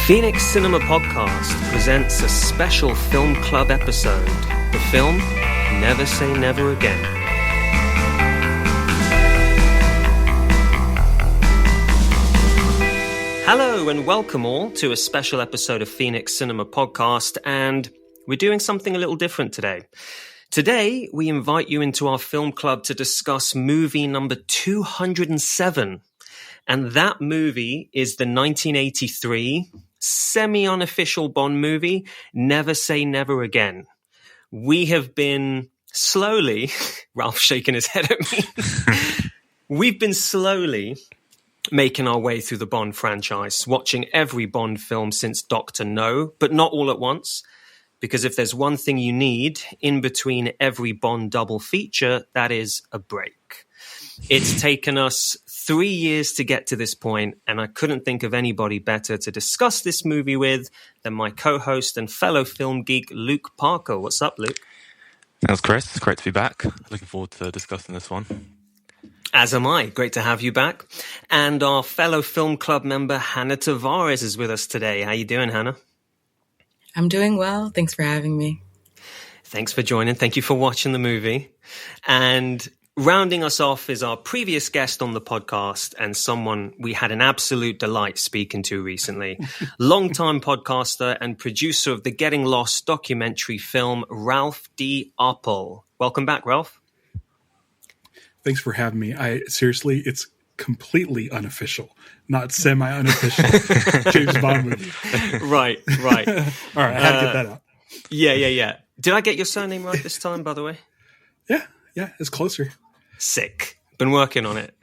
Phoenix Cinema Podcast presents a special film club episode. The film, Never Say Never Again. Hello and welcome all to a special episode of Phoenix Cinema Podcast, and we're doing something a little different today. Today, we invite you into our film club to discuss movie number 207. And that movie is the 1983 semi-unofficial Bond movie, Never Say Never Again. We have been slowly, Ralph shaking his head at me, we've been slowly making our way through the Bond franchise, watching every Bond film since Dr. No, but not all at once. Because if there's one thing you need in between every Bond double feature, that is a break. It's taken us 3 years to get to this point, and I couldn't think of anybody better to discuss this movie with than my co-host and fellow film geek, Luke Parker. What's up, Luke? Thanks, Chris. It's great to be back. Looking forward to discussing this one. As am I. Great to have you back. And our fellow film club member, Hannah Tavares, is with us today. How you doing, Hannah? I'm doing well. Thanks for having me. Thanks for joining. Thank you for watching the movie. And rounding us off is our previous guest on the podcast and someone we had an absolute delight speaking to recently. Longtime podcaster and producer of the Getting Lost documentary film, Ralph D. Apel. Welcome back, Ralph. Thanks for having me. Seriously, it's completely unofficial, not semi-unofficial James Bond movie. Right. All right, I had to get that out. Yeah. Did I get your surname right this time, by the way? Yeah, it's closer. Sick. Been working on it.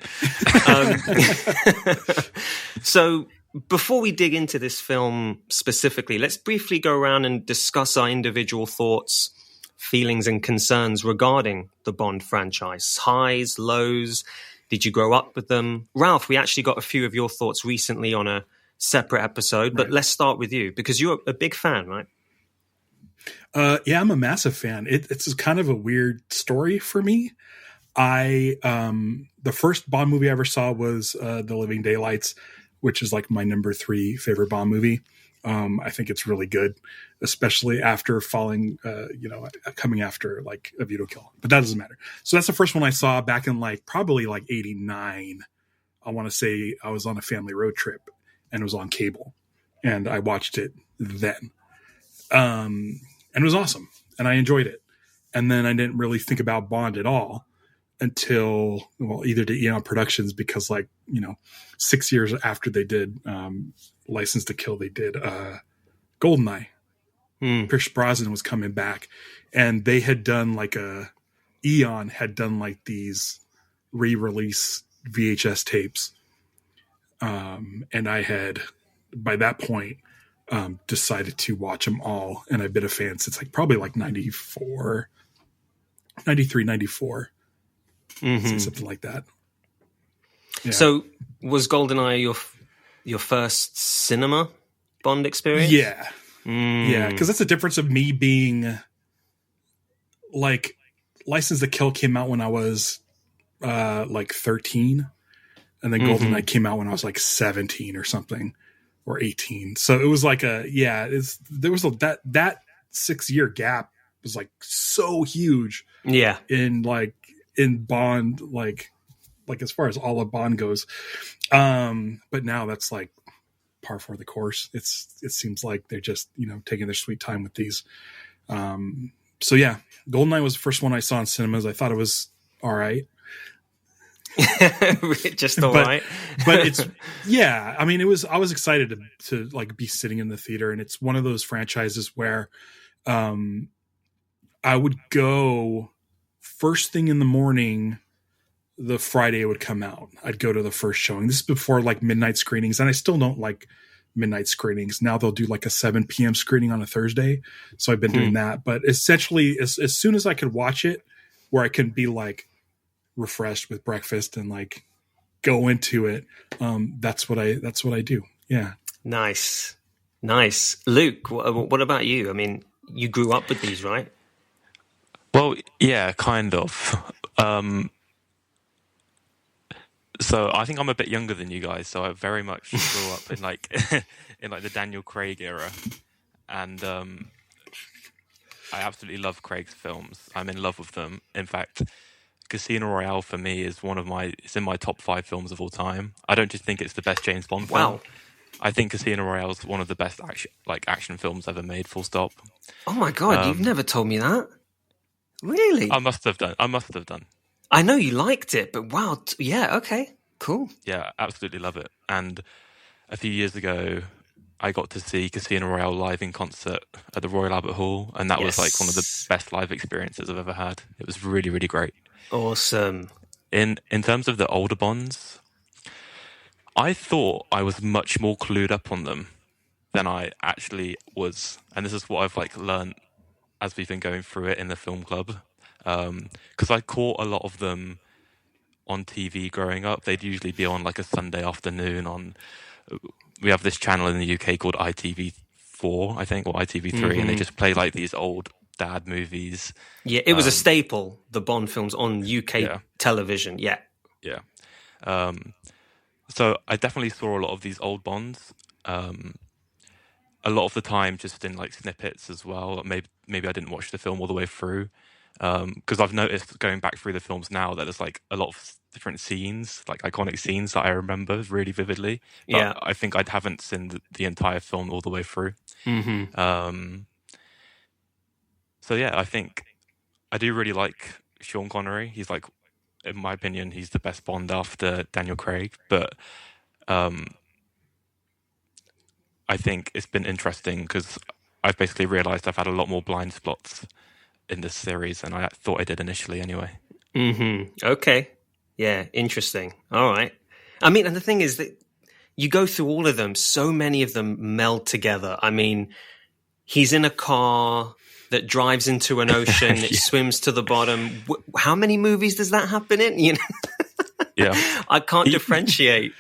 So before we dig into this film specifically, let's briefly go around and discuss our individual thoughts, feelings, and concerns regarding the Bond franchise. Highs, lows. Did you grow up with them? Ralph, we actually got a few of your thoughts recently on a separate episode, but let's start with you because you're a big fan, right? Yeah, I'm a massive fan. It's kind of a weird story for me. The first Bond movie I ever saw was The Living Daylights, which is like my number 3 favorite Bond movie. I think it's really good, especially after coming after like A View to Kill. But that doesn't matter. So that's the first one I saw back in probably 89. I want to say I was on a family road trip and it was on cable and I watched it then. And it was awesome and I enjoyed it. And then I didn't really think about Bond at all until, either to Eon Productions because 6 years after they did License to Kill, they did GoldenEye. Pierce Brosnan was coming back and they had done Eon had done these re-release VHS tapes. And I had, by that point, decided to watch them all. And I've been a fan since probably 94, 93, 94. Something like that. Yeah. So was GoldenEye your first cinema Bond experience? Yeah. Yeah, because that's the difference of me being License to Kill came out when I was 13, and then GoldenEye came out when I was 17 or something, or 18. So it was there was that 6-year gap was so huge. Yeah. In Bond, as far as all of Bond goes. But now that's par for the course. It seems like they're just, taking their sweet time with these. So yeah, GoldenEye was the first one I saw in cinemas. I thought it was all right. Just all right. But it's, yeah, I mean, I was excited to be sitting in the theater, and it's one of those franchises where, I would go first thing in the morning, the Friday it would come out. I'd go to the first showing. This is before midnight screenings, and I still don't like midnight screenings. Now they'll do a 7 p.m. screening on a Thursday. So I've been doing that. But essentially, as soon as I could watch it, where I can be refreshed with breakfast and go into it, that's what I do. Yeah. Nice. Luke, what about you? I mean, you grew up with these, right? Well, yeah, kind of. So I think I'm a bit younger than you guys, so I very much grew up in like in like the Daniel Craig era, and I absolutely love Craig's films. I'm in love with them. In fact, Casino Royale for me is it's in my top 5 films of all time. I don't just think it's the best James Bond film. Wow. I think Casino Royale is one of the best action films ever made. Full stop. Oh my God, you've never told me that. Really? I must have done. I know you liked it, but wow. Yeah, okay. Cool. Yeah, absolutely love it. And a few years ago, I got to see Casino Royale live in concert at the Royal Albert Hall, and that was like one of the best live experiences I've ever had. It was really, really great. Awesome. In terms of the older Bonds, I thought I was much more clued up on them than I actually was, and this is what I've like learned as we've been going through it in the film club. Because I caught a lot of them on TV growing up. They'd usually be on like a Sunday afternoon we have this channel in the UK called ITV4, I think, or ITV3, and they just play like these old dad movies. Yeah, it was a staple, the Bond films on UK television. Yeah. Yeah. So I definitely saw a lot of these old Bonds. A lot of the time just in like snippets as well. Maybe I didn't watch the film all the way through. Because I've noticed going back through the films now that there's like a lot of different scenes, like iconic scenes that I remember really vividly. But I think I haven't seen the entire film all the way through. Mm-hmm. So yeah, I think I do really like Sean Connery. He's like, in my opinion, he's the best Bond after Daniel Craig. But I think it's been interesting because I've basically realised I've had a lot more blind spots in this series than I thought I did initially anyway. Mm-hmm. Okay. Yeah, interesting. All right. I mean, and the thing is that you go through all of them, so many of them meld together. I mean, he's in a car that drives into an ocean, it swims to the bottom. How many movies does that happen in? You know? Yeah. I can't differentiate.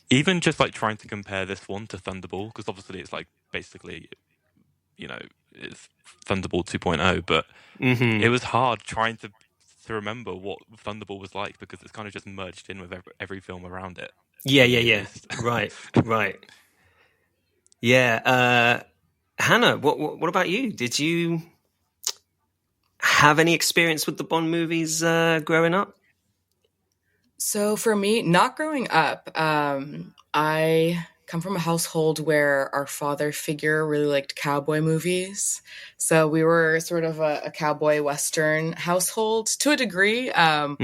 Even just like trying to compare this one to Thunderball, because obviously it's like basically, you know, it's Thunderball 2.0, but it was hard trying to remember what Thunderball was like because it's kind of just merged in with every film around it. Yeah. Right. Yeah. Hannah, what about you? Did you have any experience with the Bond movies growing up? So for me, not growing up, I come from a household where our father figure really liked cowboy movies. So we were sort of a cowboy Western household to a degree. I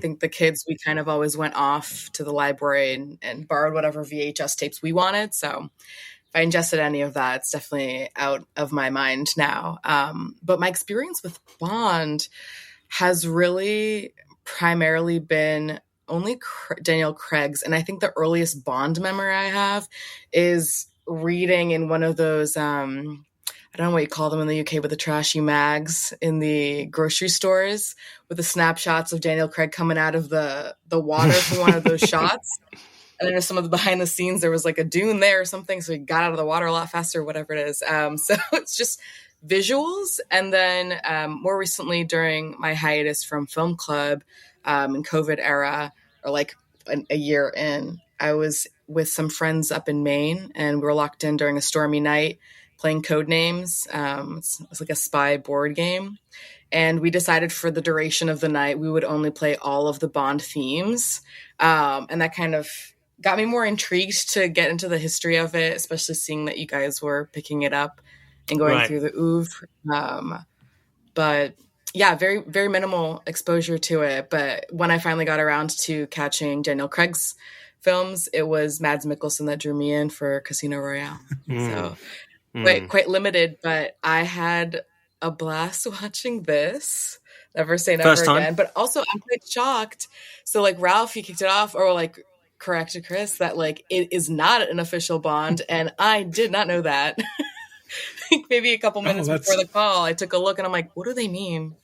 think the kids, we kind of always went off to the library and borrowed whatever VHS tapes we wanted. So if I ingested any of that, it's definitely out of my mind now. But my experience with Bond has really primarily been only Daniel Craig's. And I think the earliest Bond memory I have is reading in one of those, I don't know what you call them in the UK, but the trashy mags in the grocery stores with the snapshots of Daniel Craig coming out of the water for one of those shots. And then some of the behind the scenes, there was like a dune there or something. So he got out of the water a lot faster, whatever it is. So it's just visuals. And then more recently during my hiatus from film club, in COVID era, or like a year in, I was with some friends up in Maine and we were locked in during a stormy night playing Codenames. It's like a spy board game. And we decided for the duration of the night, we would only play all of the Bond themes. And that kind of got me more intrigued to get into the history of it, especially seeing that you guys were picking it up and going through the oeuvre. But yeah, very, very minimal exposure to it. But when I finally got around to catching Daniel Craig's films, it was Mads Mikkelsen that drew me in for Casino Royale. So quite limited, but I had a blast watching this. Never say never again. But also I'm quite shocked. So like Ralph, he kicked it off, or like corrected Chris that like it is not an official Bond. And I did not know that. Maybe a couple minutes before the call, I took a look and I'm like, what do they mean?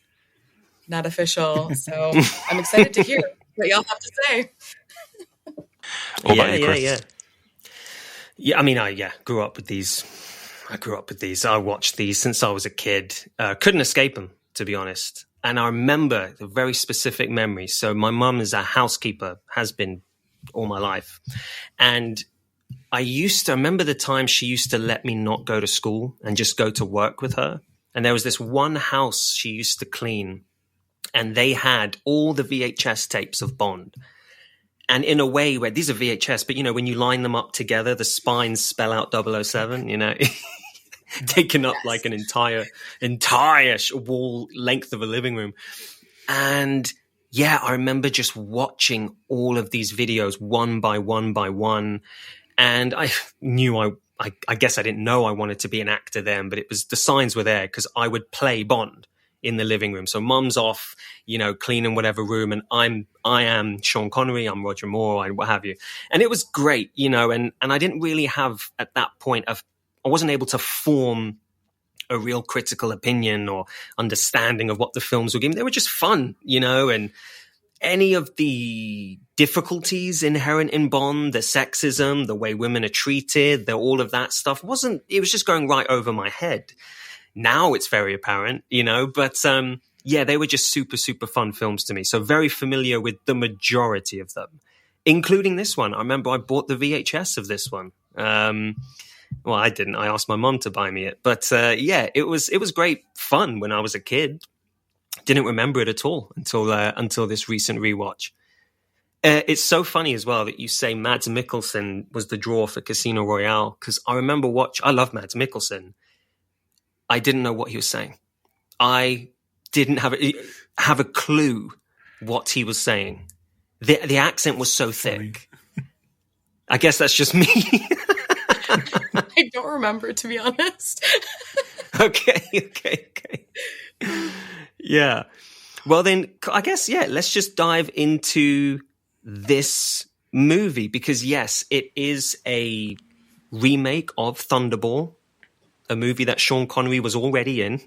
Not official. So I'm excited to hear what y'all have to say. Yeah, I mean, I grew up with these. I watched these since I was a kid. Couldn't escape them, to be honest. And I remember the very specific memories. So my mum is a housekeeper, has been all my life. And I remember the time she used to let me not go to school and just go to work with her. And there was this one house she used to clean, and they had all the VHS tapes of Bond. And in a way where these are VHS, but, you know, when you line them up together, the spines spell out 007, you know, taking up like an entire wall length of a living room. And yeah, I remember just watching all of these videos one by one by one. And I knew I guess I didn't know I wanted to be an actor then, but the signs were there because I would play Bond in the living room. So mum's off, you know, cleaning whatever room, and I am Sean Connery, I'm Roger Moore, and what have you. And it was great, you know, and I didn't really have at that point I wasn't able to form a real critical opinion or understanding of what the films were giving. They were just fun, you know, and any of the difficulties inherent in Bond, the sexism, the way women are treated, all of that stuff it was just going right over my head. Now it's very apparent, you know, but yeah, they were just super, super fun films to me. So very familiar with the majority of them, including this one. I remember I bought the VHS of this one. Well, I didn't. I asked my mom to buy me it. But yeah, it was great fun when I was a kid. Didn't remember it at all until this recent rewatch. It's so funny as well that you say Mads Mikkelsen was the draw for Casino Royale, because I remember I love Mads Mikkelsen. I didn't know what he was saying. I didn't have a clue what he was saying. The accent was so thick. I guess that's just me. I don't remember, to be honest. Okay. Yeah. Well, then, I guess, yeah, let's just dive into this movie because, yes, it is a remake of Thunderball, a movie that Sean Connery was already in,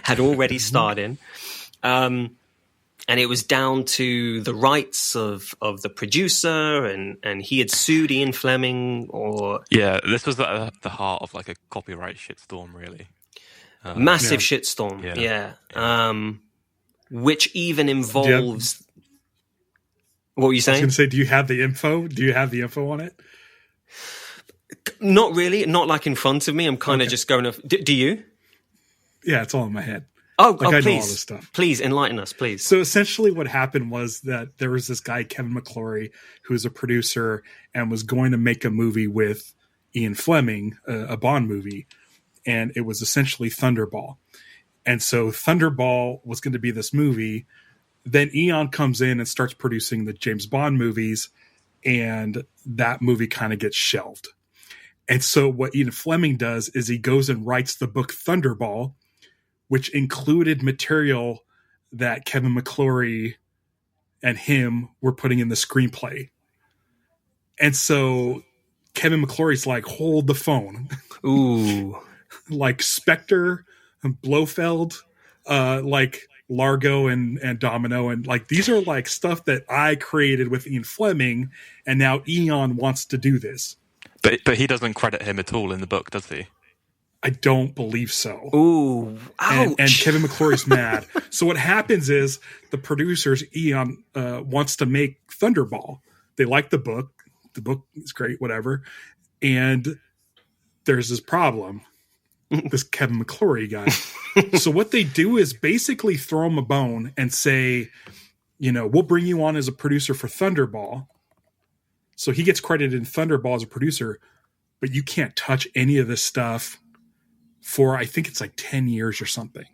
had already starred in. And it was down to the rights of the producer, and he had sued Ian Fleming Yeah, this was at the heart of like a copyright shitstorm, really. Massive shitstorm, yeah. Which even involves... What were you saying? I was going to say, do you have the info? Do you have the info on it? Not really. Not like in front of me. I'm kind of just going off... Do you? Yeah, it's all in my head. I know all this please. stuff. Please, enlighten us, please. So essentially what happened was that there was this guy, Kevin McClory, who was a producer and was going to make a movie with Ian Fleming, a Bond movie. And it was essentially Thunderball. And so Thunderball was going to be this movie. Then Eon comes in and starts producing the James Bond movies, and that movie kind of gets shelved. And so what Ian Fleming does is he goes and writes the book Thunderball, which included material that Kevin McClory and him were putting in the screenplay. And so Kevin McClory's like, hold the phone. Ooh. Like Spectre and Blofeld, like Largo and Domino, and like these are like stuff that I created with Ian Fleming, and now Eon wants to do this. But he doesn't credit him at all in the book, does he? I don't believe so. Ooh, ouch. And Kevin McClory's mad. So what happens is the producers, Eon, wants to make Thunderball. They like the book. The book is great, whatever. And there's this problem. This Kevin McClory guy. So what they do is basically throw him a bone and say, you know, we'll bring you on as a producer for Thunderball. So he gets credited in Thunderball as a producer, but you can't touch any of this stuff for, I think it's like 10 years or something.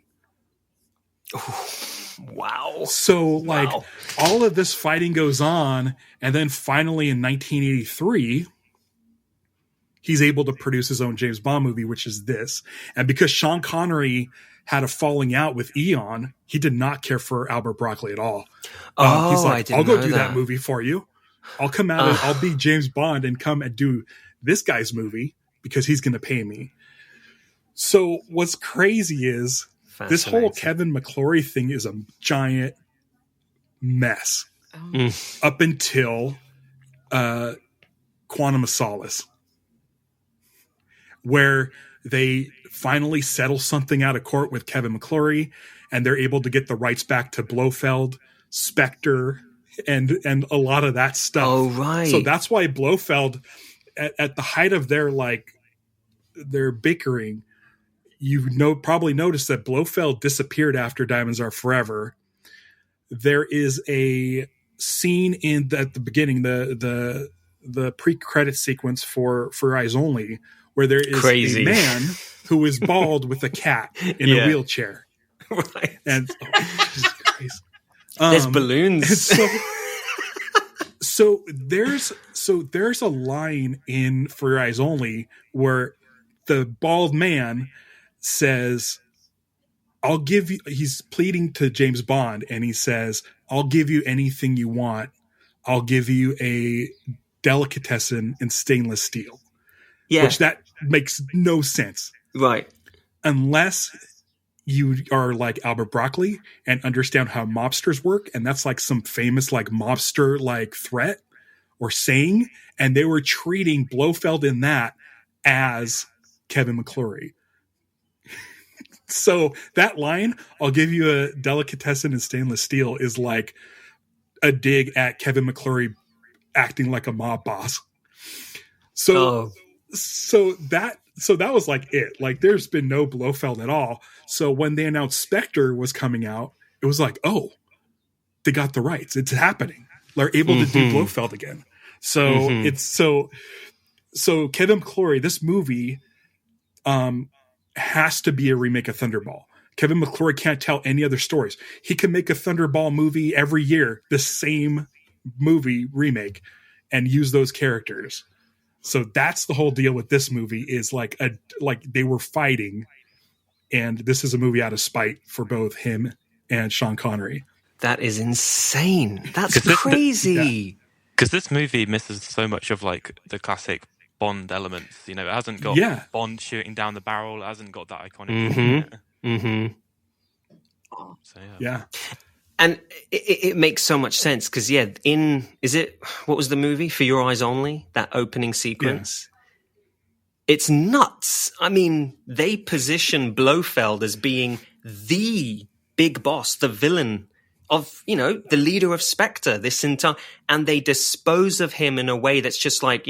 Wow. So like all of this fighting goes on. And then finally in 1983, he's able to produce his own James Bond movie, which is this. And because Sean Connery had a falling out with Eon, he did not care for Albert Broccoli at all. He's like, I'll go do that movie for you. I'll come out and I'll be James Bond and come and do this guy's movie because he's going to pay me. So what's crazy is this whole Kevin McClory thing is a giant mess up until Quantum of Solace, where they finally settle something out of court with Kevin McClory, and they're able to get the rights back to Blofeld, Spectre, and a lot of that stuff. Oh, right. So that's why Blofeld, at the height of their bickering, probably noticed that Blofeld disappeared after Diamonds Are Forever. There is a scene at the beginning, the pre-credit sequence for Eyes Only, where there is Crazy. a man who is bald with a cat in a wheelchair. Right. And Jesus Christ. There's balloons. So there's a line in For Your Eyes Only where the bald man says, I'll give you, he's pleading to James Bond, and he says, I'll give you anything you want. I'll give you a delicatessen in stainless steel. Yeah. Which that makes no sense. Right. Unless you are like Albert Broccoli and understand how mobsters work, and that's like some famous like mobster like threat or saying, and they were treating Blofeld in that as Kevin McClory. So that line, I'll give you a delicatessen in stainless steel, is like a dig at Kevin McClory acting like a mob boss. So that was like it. Like there's been no Blofeld at all. So when they announced Spectre was coming out, it was like, oh, they got the rights. It's happening. They're able to do Blofeld again. So it's so Kevin McClory, this movie has to be a remake of Thunderball. Kevin McClory can't tell any other stories. He can make a Thunderball movie every year, the same movie remake, and use those characters. So that's the whole deal with this movie, is like they were fighting, and this is a movie out of spite for both him and Sean Connery. That is insane. That's crazy. Because this movie misses so much of like the classic Bond elements. You know, it hasn't got Bond shooting down the barrel. It hasn't got that iconic. So yeah. And it makes so much sense because, what was the movie? For Your Eyes Only? That opening sequence? Yeah. It's nuts. I mean, they position Blofeld as being the big boss, the villain of, the leader of Spectre, and they dispose of him in a way that's just like,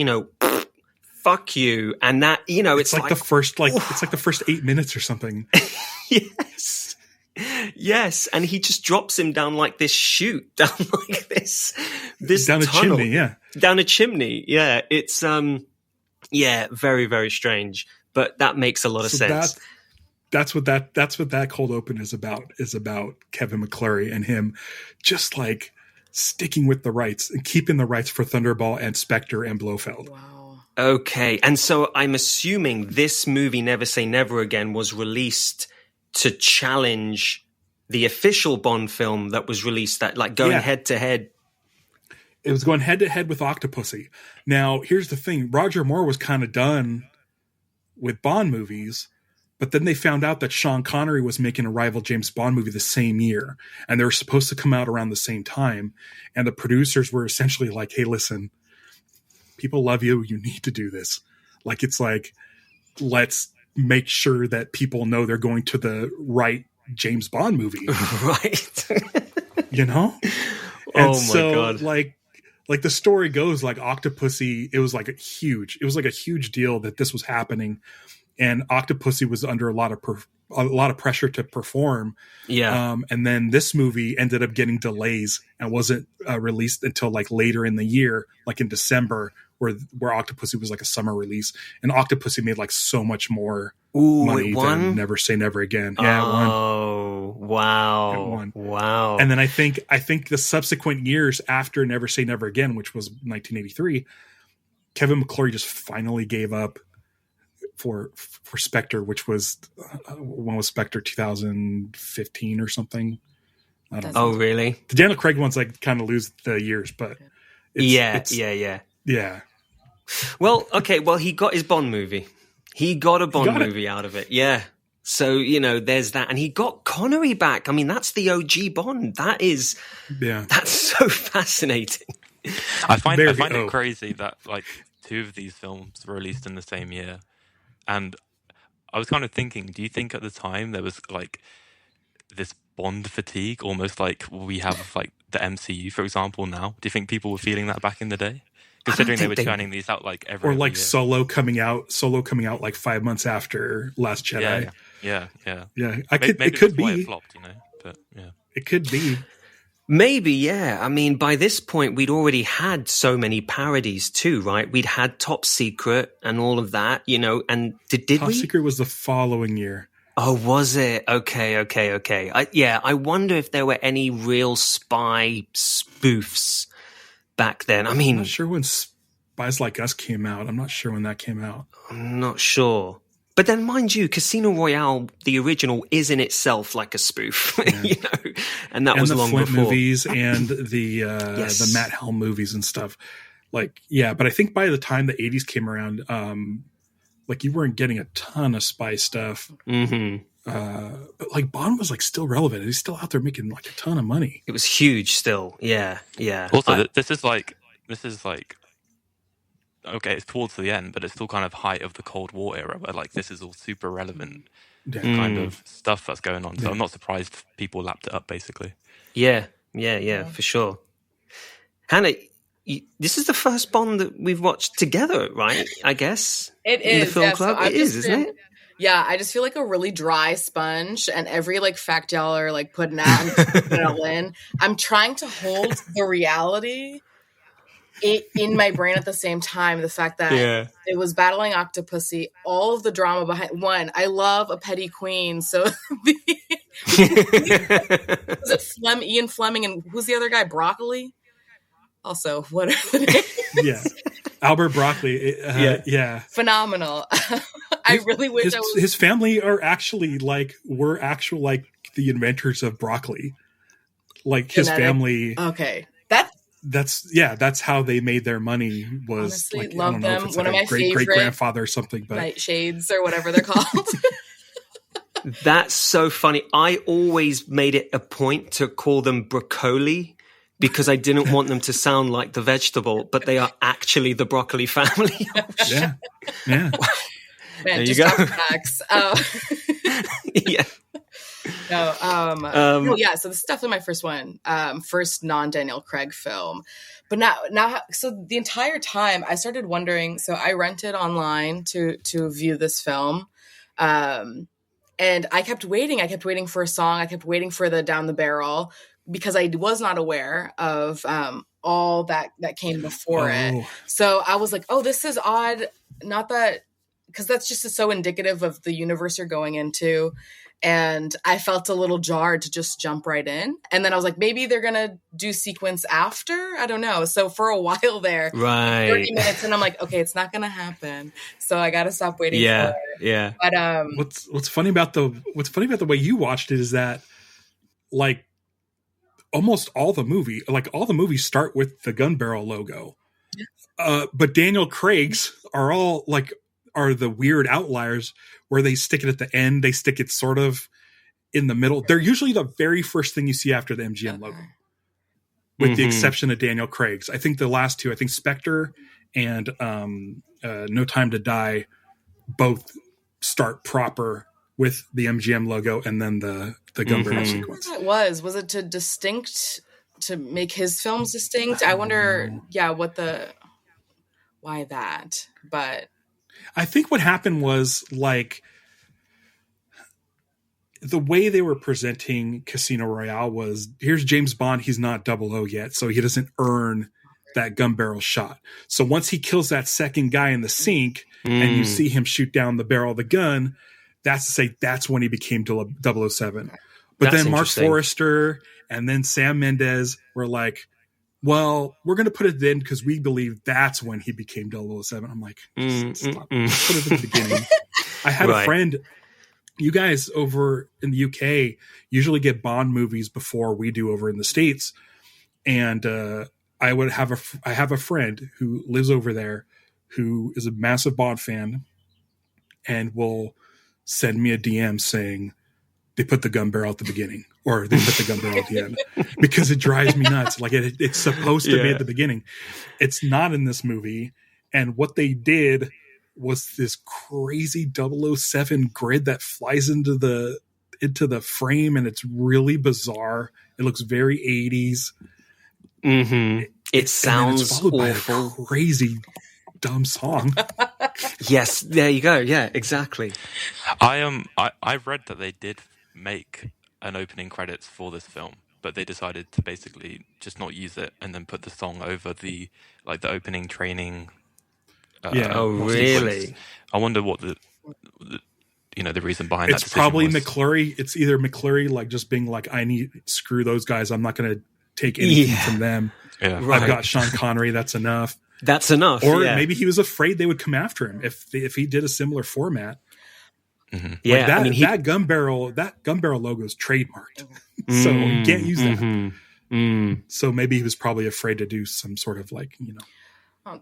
fuck you. And that, it's like the first, it's like the first 8 minutes or something. Yes, and he just drops him down like this chute, down like this down tunnel. A chimney, yeah. Down a chimney, yeah. It's very, very strange, but that makes a lot of sense. That's what that cold open is about Kevin McClory and him just like sticking with the rights and keeping the rights for Thunderball and Spectre and Blofeld. Wow. Okay, and so I'm assuming this movie, Never Say Never Again, was released to challenge the official Bond film that was released, that like going head to head. It was going head to head with Octopussy. Now, here's the thing. Roger Moore was kind of done with Bond movies, but then they found out that Sean Connery was making a rival James Bond movie the same year, and they were supposed to come out around the same time. And the producers were essentially like, hey, listen, people love you. You need to do this. Like, it's like, let's make sure that people know they're going to the right James Bond movie. Right. And so, God. Like the story goes, like Octopussy, it was like a huge deal that this was happening. And Octopussy was under a lot of pressure to perform. Yeah. And then this movie ended up getting delays and wasn't released until like later in the year, like in December, where Octopussy was like a summer release, and Octopussy made like so much more money than Never Say Never Again. Yeah, it won. Oh, wow. It won. Wow. And then I think the subsequent years after Never Say Never Again, which was 1983, Kevin McClory just finally gave up for Spectre, which was when was Spectre, 2015 or something? I don't know. Oh, really? The Daniel Craig ones like kind of lose the years, but yeah. Well, okay. Well, he got his Bond movie. He got a Bond movie out of it. Yeah. So, there's that. And he got Connery back. I mean, that's the OG Bond. That's so fascinating. I find it crazy that like two of these films were released in the same year. And I was kind of thinking, do you think at the time there was like this Bond fatigue, almost like we have like the MCU, for example, now? Do you think people were feeling that back in the day? Considering they were churning these out like every or like year. Solo coming out like 5 months after Last Jedi. Yeah. It could be. It flopped, but yeah. It could be. Maybe, yeah. I mean, by this point, we'd already had so many parodies too, right? We'd had Top Secret and all of that, and did Top we? Secret was the following year. Oh, was it? Okay. I wonder if there were any real spy spoofs back then. I mean, I'm not sure when Spies Like Us came out. I'm not sure when that came out. I'm not sure. But then, mind you, Casino Royale, the original, is in itself like a spoof, and that was long Flint before. Movies and the Matt Helm movies and stuff. Like, yeah, but I think by the time the 80s came around, like you weren't getting a ton of spy stuff. Mm-hmm. But like Bond was like still relevant. He's still out there making like a ton of money. It was huge still. Yeah. Also, this is like okay, it's towards the end, but it's still kind of height of the Cold War era, where like this is all super relevant kind of stuff that's going on. So I'm not surprised people lapped it up, basically. Yeah, for sure. Hannah, this is the first Bond that we've watched together, right? I guess it in is the film club. It is, isn't it? Yeah, I just feel like a really dry sponge, and every like fact y'all are like putting out and putting it all in. I'm trying to hold the reality in my brain at the same time. The fact that it was battling Octopussy, all of the drama behind. One, I love a petty queen, so was it Ian Fleming, and who's the other guy? Broccoli. Also, what are the names? Yeah, Albert Broccoli. Phenomenal. I really wish his family were actual like the inventors of broccoli. Like his family. Okay, that's how they made their money. Was honestly, like, love I don't know them. if it's One like of my great favorite grandfather or something, but nightshades or whatever they're called. That's so funny. I always made it a point to call them broccoli because I didn't want them to sound like the vegetable, but they are actually the broccoli family. Yeah. Man, there just you go. facts. Yeah. So this is definitely my first one, first non-Daniel Craig film. But now, so the entire time I started wondering. So I rented online to view this film, and I kept waiting. I kept waiting for a song. I kept waiting for the Down the Barrel because I was not aware of all that came before it. So I was like, oh, this is odd. Not that, because that's just so indicative of the universe you're going into. And I felt a little jarred to just jump right in. And then I was like, maybe they're going to do sequence after. I don't know. So for a while there, 30 minutes, and I'm like, okay, it's not going to happen. So I got to stop waiting for it. Yeah. But what's funny about the way you watched it is that like almost all the movies start with the gun barrel logo. But Daniel Craig's are the weird outliers where they stick it at the end. They stick it sort of in the middle. They're usually the very first thing you see after the MGM logo, with the exception of Daniel Craig's. I think the last two, Spectre and No Time to Die, both start proper with the MGM logo and then the gun barrel sequence. Was it to make his films distinct? I wonder, why that? But I think what happened was like the way they were presenting Casino Royale was, here's James Bond. He's not 00 yet, so he doesn't earn that gun barrel shot. So once he kills that second guy in the sink and you see him shoot down the barrel of the gun, that's when he became 007. But then Mark Forrester and then Sam Mendes were like, well, we're going to put it in because we believe that's when he became 007. I'm like, stop. Put it at the beginning. I had a friend, you guys over in the UK usually get Bond movies before we do over in the States. And I have a friend who lives over there who is a massive Bond fan and will send me a DM saying they put the gun barrel at the beginning or they put the gun barrel at the end because it drives me nuts. Like it's supposed to be at the beginning. It's not in this movie. And what they did was this crazy 007 grid that flies into the into the frame, and it's really bizarre. It looks very 80s. Mm-hmm. It sounds followed awful. by a crazy dumb song. Yes, there you go. Yeah, exactly. I read that they did make an opening credits for this film, but they decided to basically just not use it and then put the song over the opening training. Oh, sequence. really? I wonder what the reason behind that It's decision probably was. McClurry. It's either McClurry like just being like, screw those guys. I'm not going to take anything from them. Yeah. Right. I've got Sean Connery. That's enough. That's enough. Or yeah. maybe he was afraid they would come after him if he did a similar format. Mm-hmm. Yeah, that gun barrel logo is trademarked, so you can't use that. Mm-hmm. So maybe he was probably afraid to do some sort of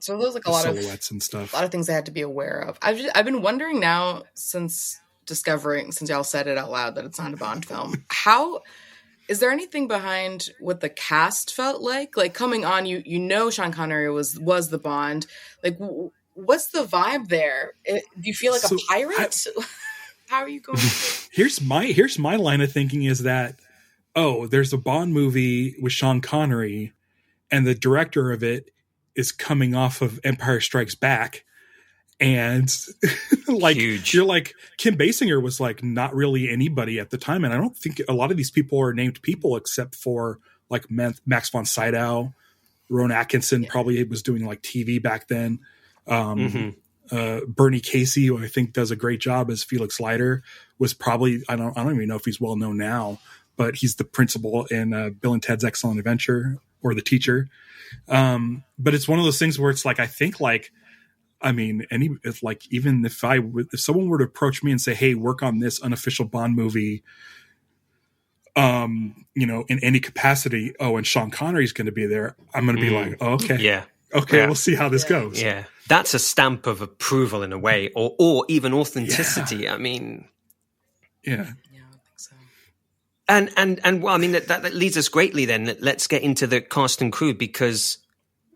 So there's like a lot of silhouettes and stuff. A lot of things I had to be aware of. I've been wondering now since y'all said it out loud that it's not a Bond film. How is there anything behind what the cast felt like? Like coming on, Sean Connery was the Bond. Like, what's the vibe there? Do you feel like a pirate? How are you going? Here's my line of thinking is that there's a Bond movie with Sean Connery, and the director of it is coming off of Empire Strikes Back. And like, huge. You're like, Kim Basinger was like not really anybody at the time. And I don't think a lot of these people are named people except for like Max von Sydow, Rowan Atkinson probably was doing like TV back then. Bernie Casey, who I think does a great job as Felix Leiter, was probably, I don't even know if he's well known now, but he's the principal in Bill and Ted's Excellent Adventure, or the teacher. But it's one of those things where it's like, I think like, I mean, even if someone were to approach me and say, hey, work on this unofficial Bond movie, in any capacity, and Sean Connery's going to be there, I'm going to be like, oh, okay. Yeah. Okay, Yeah. we'll see how this goes. Yeah. That's a stamp of approval in a way, or even authenticity. Yeah. I mean, yeah. Yeah, I think so. And well, I mean, that leads us greatly then. Let's get into the cast and crew, because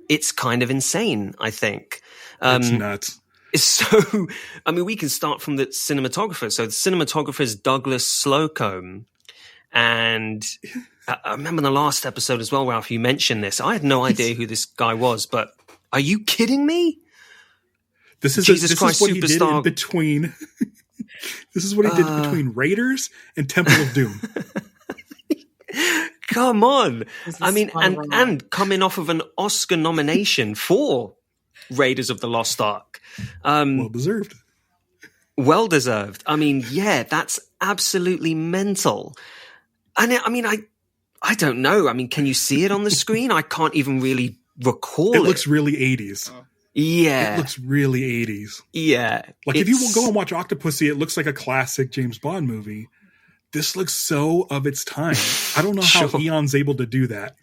it's kind of insane, I think. It's nuts. So, I mean, we can start from the cinematographer. So the cinematographer is Douglas Slocum. And I remember in the last episode as well, Ralph, you mentioned this. I had no idea who this guy was, but are you kidding me? This is Jesus Christ, what he did superstar. in between. This is what he did between Raiders and Temple of Doom. Come on. I mean, spot on. and coming off of an Oscar nomination for Raiders of the Lost Ark. Well deserved. Well deserved. I mean, yeah, that's absolutely mental. And I don't know. I mean, can you see it on the screen? I can't even really recall it. It looks really 80s. Yeah. It looks really 80s. Yeah. Like if you will go and watch Octopussy, it looks like a classic James Bond movie. This looks so of its time. I don't know how Sure. Eon's able to do that.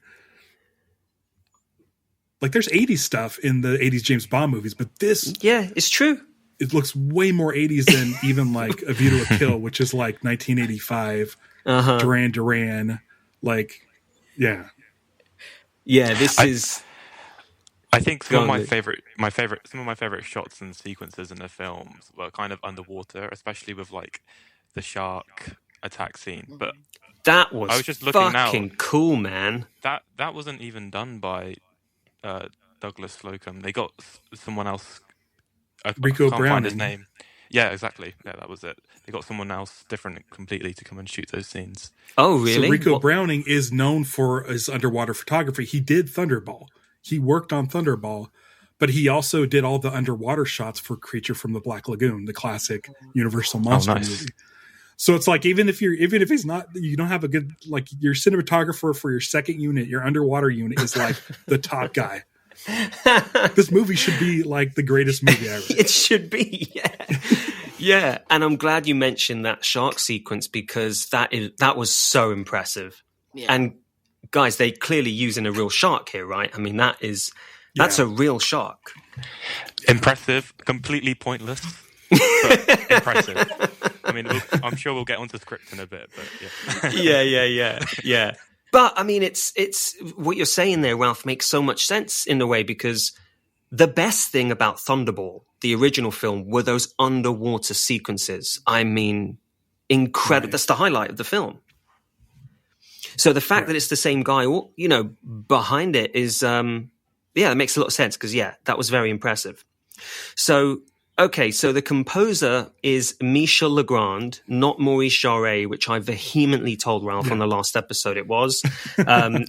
Like there's 80s stuff in the 80s James Bond movies, but this, Yeah, it's true. it looks way more 80s than even like A View to a Kill, which is like 1985. Duran Duran. Like, yeah. Yeah, this is... I think some of Go my on, favorite shots and sequences in the films were kind of underwater, especially with like the shark attack scene. But That was, I was just looking now. fucking cool, man. that wasn't even done by Douglas Slocum. They got someone else. Rico I can't find his Browning. name. Yeah, exactly. Yeah, that was it. They got someone else different completely to come and shoot those scenes. Oh, really? So Rico What- Browning is known for his underwater photography. He did Thunderball. He worked on Thunderball, but he also did all the underwater shots for Creature from the Black Lagoon, the classic Universal monster nice. movie. So it's like even if he's not, you don't have a good, like your cinematographer for your second unit, your underwater unit is like the top guy. This movie should be like the greatest movie ever. It should be, yeah. Yeah, and I'm glad you mentioned that shark sequence, because that was so impressive. Yeah. And guys, they clearly using a real shark here, right? I mean, that's a real shark. Impressive, completely pointless, but impressive. I mean, I'm sure we'll get onto script in a bit, but yeah. Yeah. But I mean, it's what you're saying there, Ralph, makes so much sense in a way, because the best thing about Thunderball, the original film, were those underwater sequences. I mean, incredible. Right. That's the highlight of the film. So the fact that it's the same guy, you know, behind it is, it makes a lot of sense because, that was very impressive. So, okay, so the composer is Michel Legrand, not Maurice Jarre, which I vehemently told Ralph on the last episode it was. I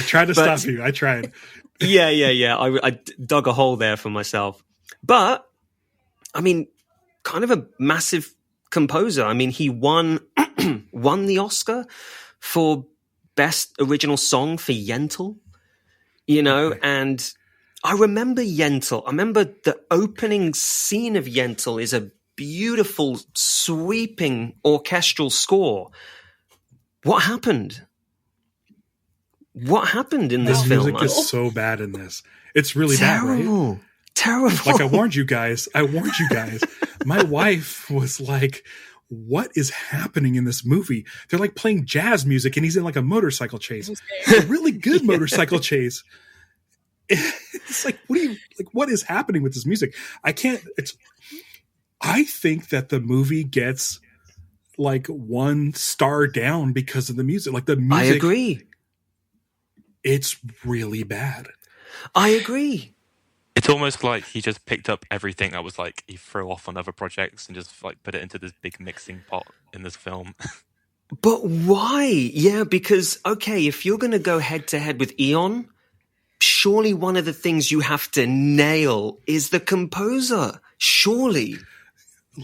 tried to stop you. I tried. Yeah. I dug a hole there for myself. But, I mean, kind of a massive composer. I mean, he won the Oscar for Best Original Song for Yentl, you know, and I remember Yentl. I remember the opening scene of Yentl is a beautiful, sweeping orchestral score. What happened? What happened in this film? The music is so bad in this. It's really bad, right? Terrible. Like I warned you guys. My wife was like, what is happening in this movie? They're like playing jazz music and he's in like a motorcycle chase. A really good motorcycle chase. It's like, what is happening with this music? I think that the movie gets like 1 star down because of the music. Like the music. I agree. It's really bad. I agree. It's almost like he just picked up everything that was like he threw off on other projects and just like put it into this big mixing pot in this film. But why? Yeah, because, okay, if you're going to go head to head with Eon, surely one of the things you have to nail is the composer. Surely.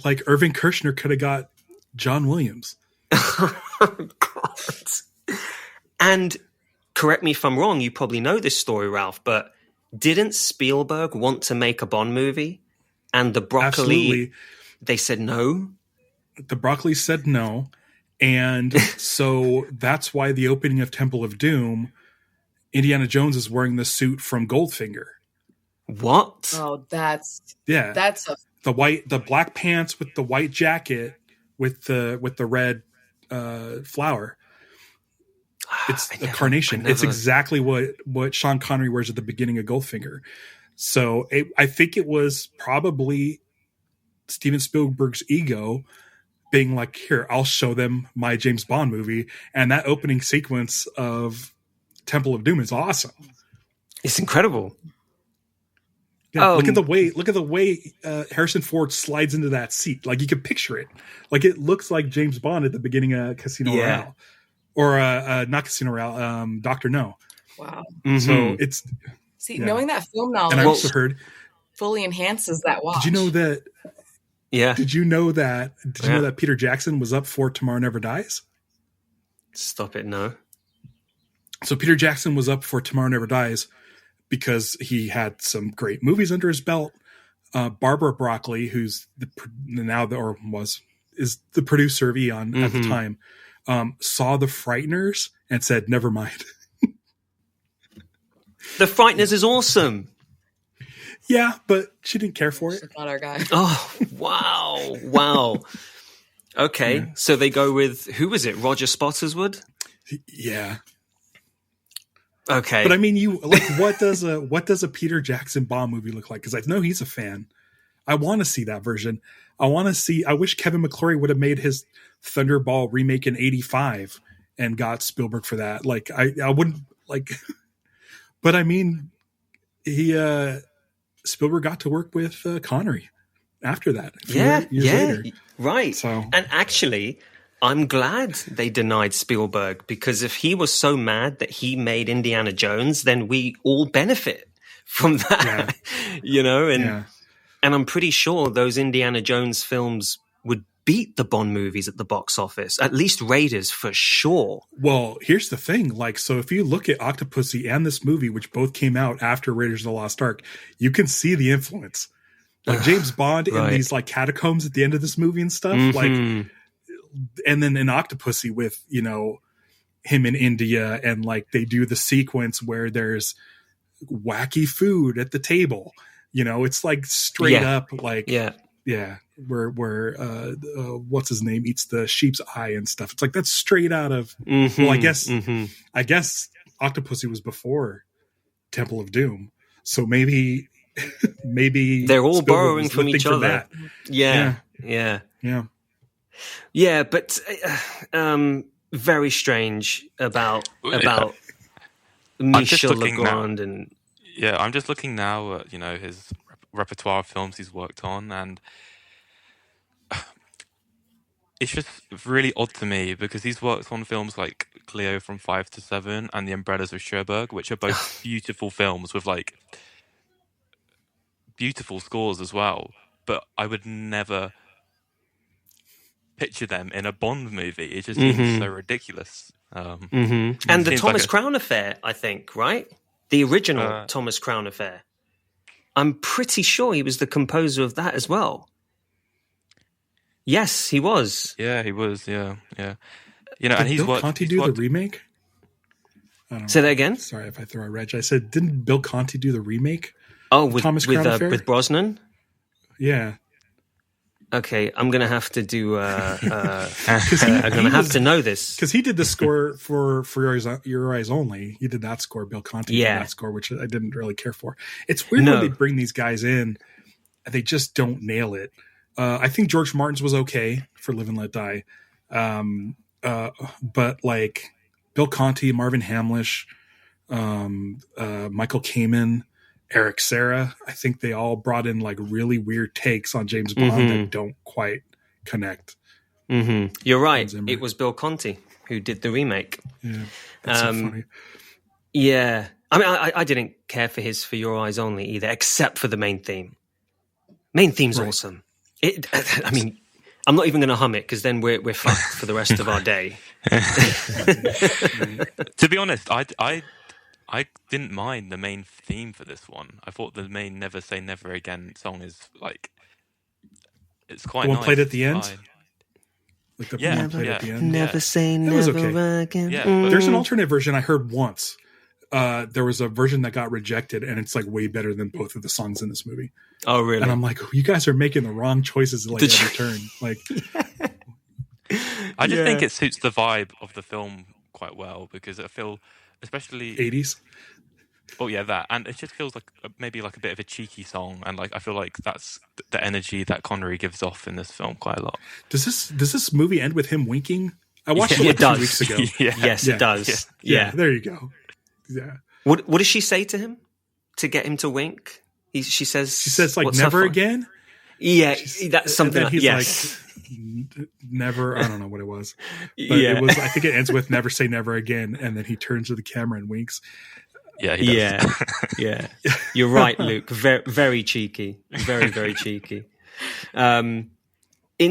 Like Irvin Kershner could have got John Williams. God. And correct me if I'm wrong, you probably know this story, Ralph, but didn't Spielberg want to make a Bond movie? And the Broccoli, Absolutely. They said no? The Broccoli said no. And so that's why the opening of Temple of Doom, Indiana Jones is wearing the suit from Goldfinger. What? Oh, that's the black pants with the white jacket with the red flower. It's a carnation. It's exactly what Sean Connery wears at the beginning of Goldfinger. So I think it was probably Steven Spielberg's ego being like, here, I'll show them my James Bond movie. And that opening sequence of Temple of Doom is awesome. It's incredible. Yeah, look at the way Harrison Ford slides into that seat. Like you can picture it. Like it looks like James Bond at the beginning of Casino Royale. Or not Casino Royale, Dr. No. Wow. Mm-hmm. So it's... knowing that film knowledge and I also heard... fully enhances that watch. Did you know that... Yeah. Did you know that Peter Jackson was up for Tomorrow Never Dies? Stop it, no. So Peter Jackson was up for Tomorrow Never Dies because he had some great movies under his belt. Barbara Broccoli, who's is the producer of Eon at the time, saw The Frighteners and said, never mind. The Frighteners is awesome. Yeah, but she didn't care for it. She's not our guy. Oh, wow. Okay, so they go with, who was it? Roger Spottiswoode? Yeah. Okay. But I mean, what does a Peter Jackson Bond movie look like? Because I know he's a fan. I want to see that version. I wish Kevin McClory would have made his Thunderball remake in '85 and got Spielberg for that. Like I wouldn't like, but I mean, Spielberg got to work with Connery after that. Years later. Right. So, and actually, I'm glad they denied Spielberg, because if he was so mad that he made Indiana Jones, then we all benefit from that, you know? And I'm pretty sure those Indiana Jones films would beat the Bond movies at the box office, at least Raiders for sure. Well, here's the thing. Like, so if you look at Octopussy and this movie, which both came out after Raiders of the Lost Ark, you can see the influence. Like James Bond in these like catacombs at the end of this movie and stuff. Like, and then in Octopussy with, you know, him in India, and like they do the sequence where there's wacky food at the table. You know, it's like straight up like, where what's his name eats the sheep's eye and stuff. It's like that's straight out of. Well, I guess Octopussy was before Temple of Doom, so maybe they're all Spielberg borrowing from each other. Yeah. Yeah, but very strange about Michel Legrand and I'm just looking now at his repertoire of films he's worked on, and it's just really odd to me because he's worked on films like Cleo from 5 to 7 and The Umbrellas of Cherbourg, which are both beautiful films with like beautiful scores as well. But I would never picture them in a Bond movie. It just seems so ridiculous. And the Thomas Crown Affair, I think, right? The original Thomas Crown Affair. I'm pretty sure he was the composer of that as well. Yes, he was. Yeah, he was. Yeah. Did and he's Bill Conti do the remake? Say that again. Sorry if I throw a reg. I said, didn't Bill Conti do the remake? Oh, with Brosnan. Yeah. Okay, I'm gonna have to do. I'm gonna have to know this because he did the score for Your Eyes Only. He did that score. Bill Conti did that score, which I didn't really care for. It's weird when they bring these guys in, they just don't nail it. I think George Martin's was okay for Live and Let Die, but like Bill Conti, Marvin Hamlish, Michael Kamen, Eric Serra, I think they all brought in like really weird takes on James Bond that don't quite connect. You're right. It was Bill Conti who did the remake. Yeah, that's so funny. Yeah, I mean, I didn't care for his For Your Eyes Only either, except for the main theme. Main theme's awesome. I mean, I'm not even going to hum it because then we're fucked for the rest of our day. To be honest, I didn't mind the main theme for this one. I thought the main Never Say Never Again song is like, it's quite nice. One played at the end? Like the one played at the end? Never say never again. Yeah, there's an alternate version I heard once. There was a version that got rejected, and it's like way better than both of the songs in this movie. Oh, really? And I'm like, you guys are making the wrong choices like every turn. Like, I just think it suits the vibe of the film quite well because I feel, especially 80s. Oh yeah, that, and it just feels like maybe like a bit of a cheeky song, and like I feel like that's the energy that Connery gives off in this film quite a lot. Does this movie end with him winking? I watched it 2 weeks ago. Yes, it does. Yeah, there you go. Yeah. What does she say to him to get him to wink? She says like never again. Yeah, that's something. And he's like never. I don't know what it was, but it was. I think it ends with never say never again, and then he turns to the camera and winks. Yeah, he does. Yeah. You're right, Luke. Very, very cheeky. Very, very cheeky. In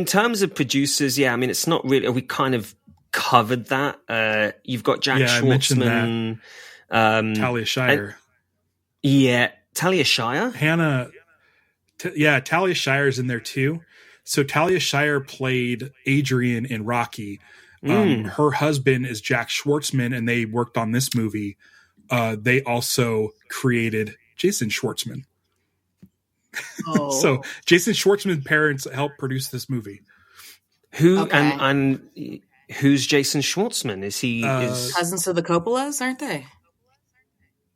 terms of producers, I mean, it's not really. We kind of covered that. You've got Jack Schwartzman. Talia Shire. Talia Shire. Hannah. Talia Shire's in there too. So Talia Shire played Adrian in Rocky. Her husband is Jack Schwartzman, and they worked on this movie. They also created Jason Schwartzman. Oh. So Jason Schwartzman's parents helped produce this movie. And who's Jason Schwartzman? Is he cousins to the Coppolas, aren't they?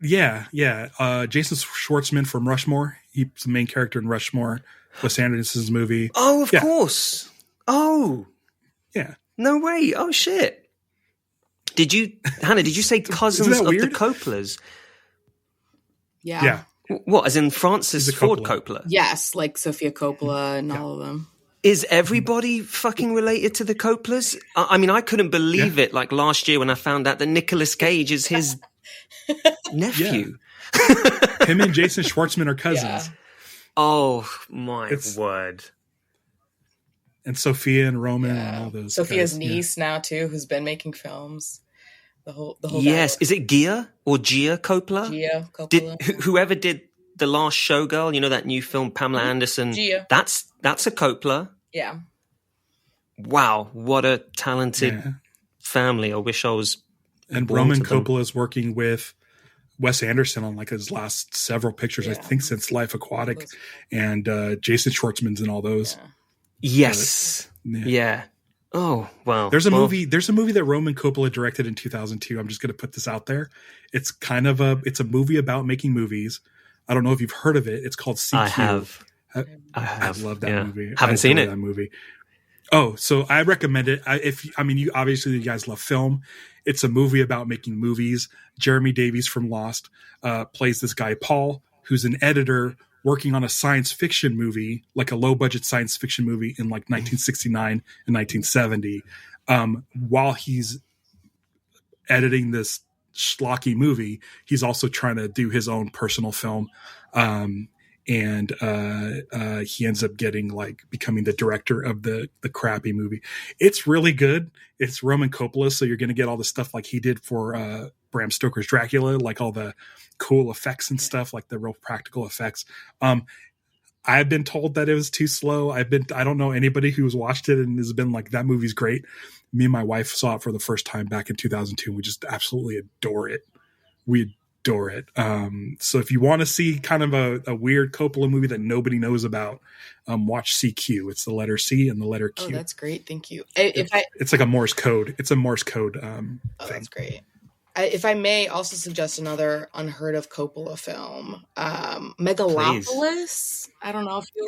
Yeah. Jason Schwartzman from Rushmore. He's the main character in Rushmore, Wes Anderson's movie. Oh, of course. Oh, yeah. No way. Oh shit. Hannah, did you say cousins of the Coppolas? Yeah. What, as in Francis Ford Coppola? Yes, like Sofia Coppola and all of them. Is everybody fucking related to the Coppolas? I mean, I couldn't believe it like last year when I found out that Nicolas Cage is his nephew. Him and Jason Schwartzman are cousins. Yeah. Oh, my word. And Sophia and Roman and all those Sophia's guys. niece now too, who's been making films. The whole yes. Is it Gia Coppola? Gia Coppola. Whoever did The Last Showgirl, you know, that new film, Pamela Anderson. Gia. That's a Coppola. Yeah. Wow, what a talented family. I wish I was. And Roman Coppola is working with Wes Anderson on like his last several pictures, I think since Life Aquatic, and Jason Schwartzman's in all those. Yes. Yeah. Oh, wow. There's a movie that Roman Coppola directed in 2002. I'm just going to put this out there. It's kind of it's a movie about making movies. I don't know if you've heard of it. It's called CQ. I have. I love that movie. Haven't seen it. That movie. Oh, so I recommend it. You obviously you guys love film. It's a movie about making movies. Jeremy Davies from Lost plays this guy Paul, who's an editor working on a science fiction movie, like a low budget science fiction movie in like 1969 and 1970. While he's editing this schlocky movie, he's also trying to do his own personal film. And he ends up becoming the director of the crappy movie. It's really good. It's Roman Coppola, so you're going to get all the stuff like he did for Bram Stoker's Dracula, like all the cool effects and stuff, like the real practical effects. I've been told that it was too slow. I don't know anybody who's watched it and has been like, that movie's great. Me and my wife saw it for the first time back in 2002. We just absolutely adore it. We adore it. So if you want to see kind of a weird Coppola movie that nobody knows about, watch CQ. It's the letter C and the letter Q. Oh, that's great. Thank you. It's like a Morse code. It's a Morse code thing. That's great. If I may also suggest another unheard of Coppola film, Megalopolis. Please. I don't know if you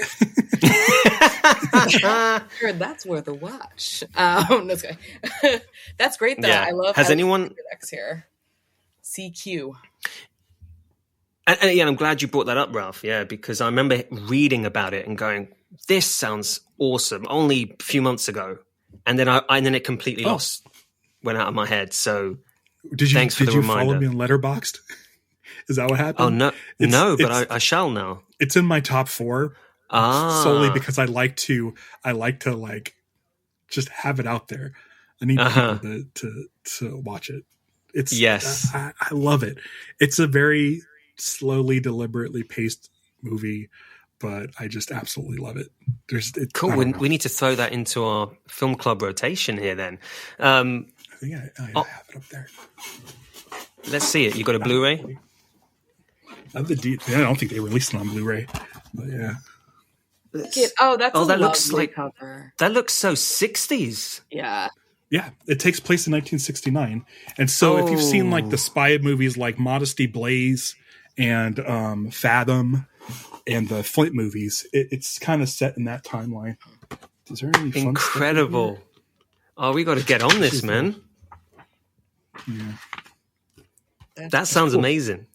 heard that's worth a watch. That's great though. Yeah. I love. Has anyone here? CQ. And yeah, I'm glad you brought that up, Ralph. Yeah, because I remember reading about it and going, "This sounds awesome." Only a few months ago, and then it completely went out of my head. So. Thanks for the reminder. Follow me on Letterboxd? Is that what happened? Oh no, but I shall now. It's in my top 4, solely because I like to like just have it out there. I need people to watch it. It's yes, I love it. It's a very slowly, deliberately paced movie, but I just absolutely love it. Cool. We need to throw that into our film club rotation here then. I think I have it up there. Let's see it. You got a Blu-ray? I don't think they released it on Blu-ray, but yeah. That looks like cover. That looks so 60s. Yeah. Yeah, it takes place in 1969, and so if you've seen like the spy movies like Modesty Blaze and Fathom and the Flint movies, it's kind of set in that timeline. Is there any fun incredible? Oh, we got to get on this, man. Yeah. That sounds amazing.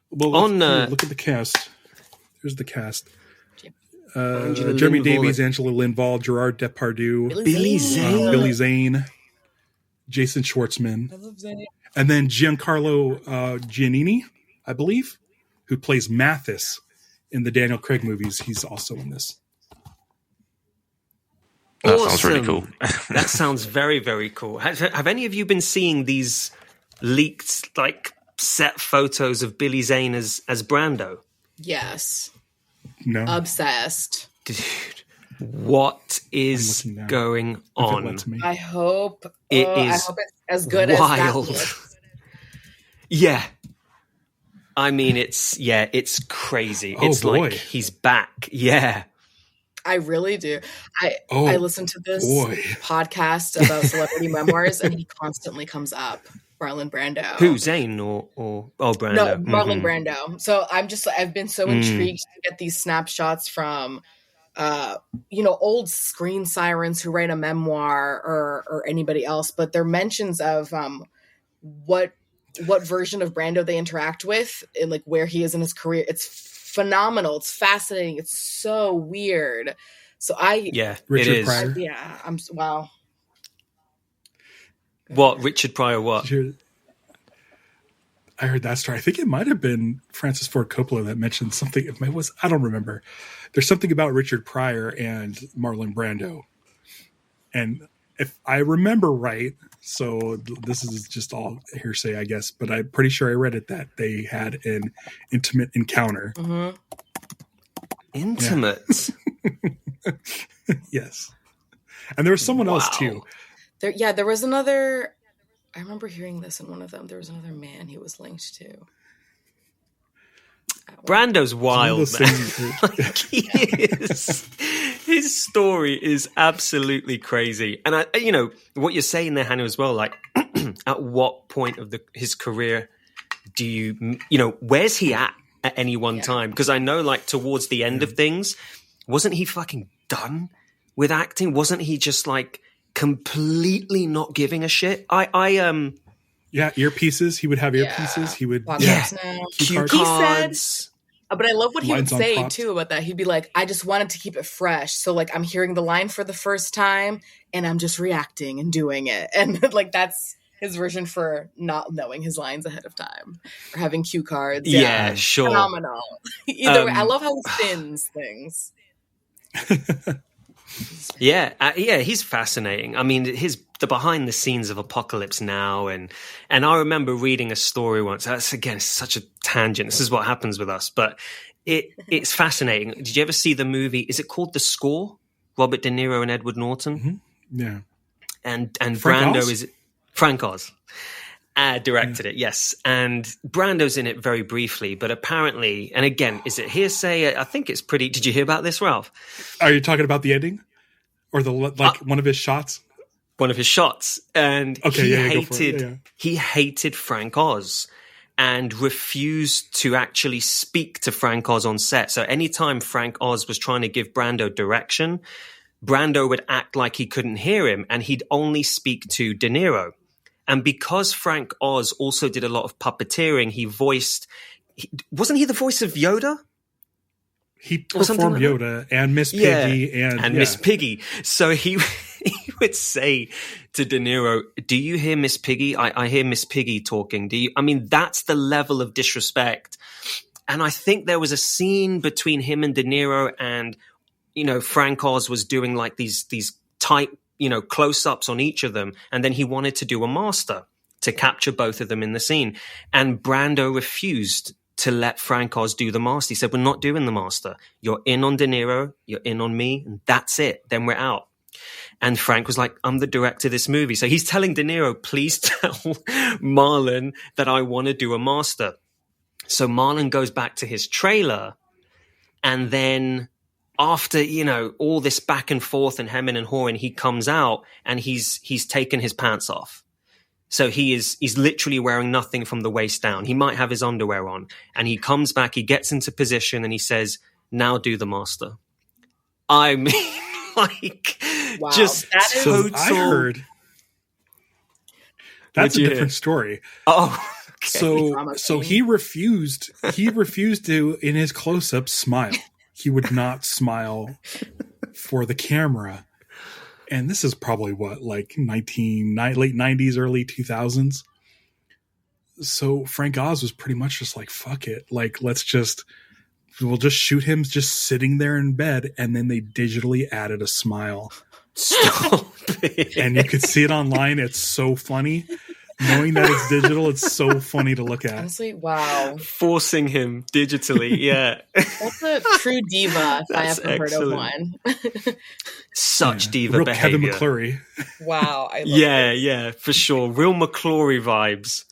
Well, look at the cast. Here's the cast. Jeremy Davies, Angela Lindvall, Gerard Depardieu, Billy Zane, Jason Schwartzman, I love Zane. And then Giancarlo Giannini, I believe, who plays Mathis in the Daniel Craig movies. He's also in this. That awesome. Sounds really cool. That sounds very, very cool. Have any of you been seeing these leaked, like, set photos of Billy Zane as Brando? Yes. No. Obsessed. Dude, what is going on? I hope it's as good wild. as that. Yeah. I mean, it's crazy. It's boy. like he's back. Yeah. I really do. I listen to this podcast about celebrity memoirs, and he constantly comes up. Marlon Brando. Who, Zane or Brando? No, Marlon Brando. So I've been so intrigued to get these snapshots from, old screen sirens who write a memoir or anybody else, but they're mentions of what version of Brando they interact with and like where he is in his career. It's phenomenal. It's fascinating. It's so weird. So Richard Pryor. Wow. What, Richard Pryor, what? I heard that story. I think it might have been Francis Ford Coppola that mentioned something. I don't remember. There's something about Richard Pryor and Marlon Brando. And if I remember right, so this is just all hearsay, I guess, but I'm pretty sure I read it that they had an intimate encounter. Mm-hmm. Intimate? Yeah. Yes. And there was someone else too. There was another. I remember hearing this in one of them. There was another man he was linked to. Brando's wild, man. Like, he is. His story is absolutely crazy. And what you're saying there, Hannah, as well. Like, at what point of his career do where's he at any one time? Because I know, like, towards the end of things, wasn't he fucking done with acting? Wasn't he just like completely not giving a shit? Yeah, earpieces. He would have earpieces. He would cue He cards. said, but I love what he would Lines on say props. too about that. He'd be like, I just wanted to keep it fresh. So like I'm hearing the line for the first time and I'm just reacting and doing it. And like that's his version for not knowing his lines ahead of time or having cue cards. Yeah, sure. Phenomenal. Either way, I love how he spins things. Yeah, he's fascinating. I mean, the behind the scenes of Apocalypse Now, and I remember reading a story once. That's again such a tangent. This is what happens with us, but it's fascinating. Did you ever see the movie? Is it called The Score? Robert De Niro and Edward Norton. Mm-hmm. Yeah, and Frank Brando Oz? is Frank Oz. Directed it, yes. And Brando's in it very briefly, but apparently, and again, is it hearsay? I think it's pretty. Did you hear about this, Ralph? Are you talking about the ending or one of his shots? One of his shots, and Okay, he hated Frank Oz and refused to actually speak to Frank Oz on set. So anytime Frank Oz was trying to give Brando direction, Brando would act like he couldn't hear him, and he'd only speak to De Niro. And because Frank Oz also did a lot of puppeteering, wasn't he the voice of Yoda? He performed like Yoda and Miss Piggy and Miss Piggy. So he would say to De Niro, "Do you hear Miss Piggy? I hear Miss Piggy talking. Do you?" I mean, that's the level of disrespect. And I think there was a scene between him and De Niro, and Frank Oz was doing like these tight, close-ups on each of them, and then he wanted to do a master to capture both of them in the scene, and Brando refused to let Frank Oz do the master. He said, "We're not doing the master. You're in on De Niro, you're in on me, and that's it. Then we're out." And Frank was like, "I'm the director of this movie." So he's telling De Niro, "Please tell Marlon that I want to do a master." So Marlon goes back to his trailer, and then after, all this back and forth and hemming and hawing, he comes out and he's taken his pants off. So he's literally wearing nothing from the waist down. He might have his underwear on, and he comes back, he gets into position, and he says, "Now do the master." I mean, like, wow, just total. I heard that's a different story. Oh, okay. So he refused to, in his close-up, smile. He would not smile for the camera. And this is probably late 90s, early 2000s. So Frank Oz was pretty much just like, fuck it. Like, we'll just shoot him just sitting there in bed. And then they digitally added a smile. Stop it. And you could see it online. It's so funny. Knowing that it's digital, it's so funny to look at. Honestly, wow. Forcing him digitally, yeah. That's a true diva if I ever heard of one. Such diva real behavior. Kevin McClory. Wow. I love this. Yeah, for sure. Real McClory vibes.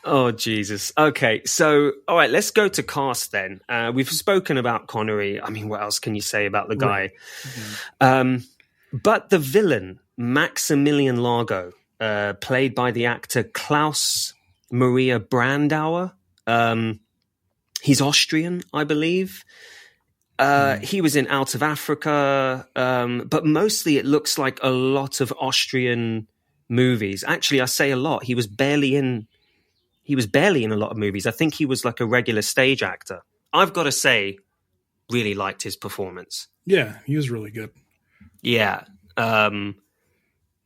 Oh, Jesus. Okay, so, all right, let's go to cast then. We've spoken about Connery. I mean, what else can you say about the guy? Right. Mm-hmm. But the villain, Maximilian Largo, played by the actor Klaus Maria Brandauer. He's Austrian, I believe. He was in Out of Africa, but mostly it looks like a lot of Austrian movies. Actually, I say a lot. He was barely in a lot of movies. I think he was like a regular stage actor. I've got to say, really liked his performance. Yeah, he was really good. Yeah.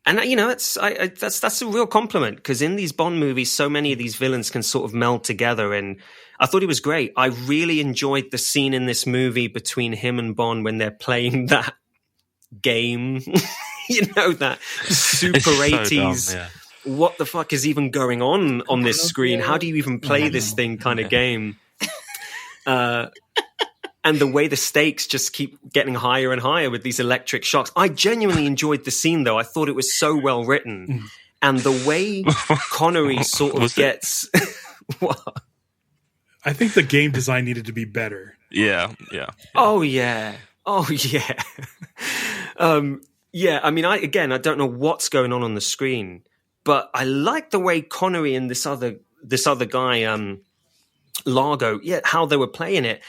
And that's a real compliment, because in these Bond movies, so many of these villains can sort of meld together, and I thought he was great. I really enjoyed the scene in this movie between him and Bond when they're playing that game, that super 80s. Dumb, yeah. What the fuck is even going on this screen? How do you even play this thing kind of game? And the way the stakes just keep getting higher and higher with these electric shocks. I genuinely enjoyed the scene, though. I thought it was so well written. And the way Connery sort of gets... What? I think the game design needed to be better. Yeah. Oh, yeah. Yeah, I mean, I don't know what's going on the screen, but I like the way Connery and this other guy, Largo, how they were playing it.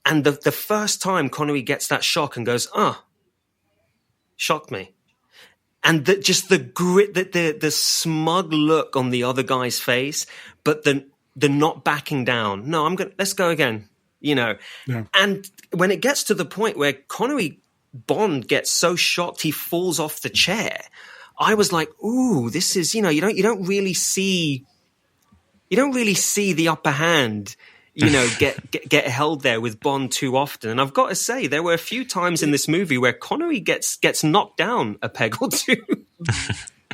And the first time Connery gets that shock and goes, shocked me. And just the grit, the smug look on the other guy's face, but the not backing down. No, let's go again, you know. Yeah. And when it gets to the point where Connery Bond gets so shocked he falls off the chair, I was like, ooh, this is, you know, you don't really see the upper hand, you know, get held there with Bond too often. And I've got to say, there were a few times in this movie where Connery gets knocked down a peg or two.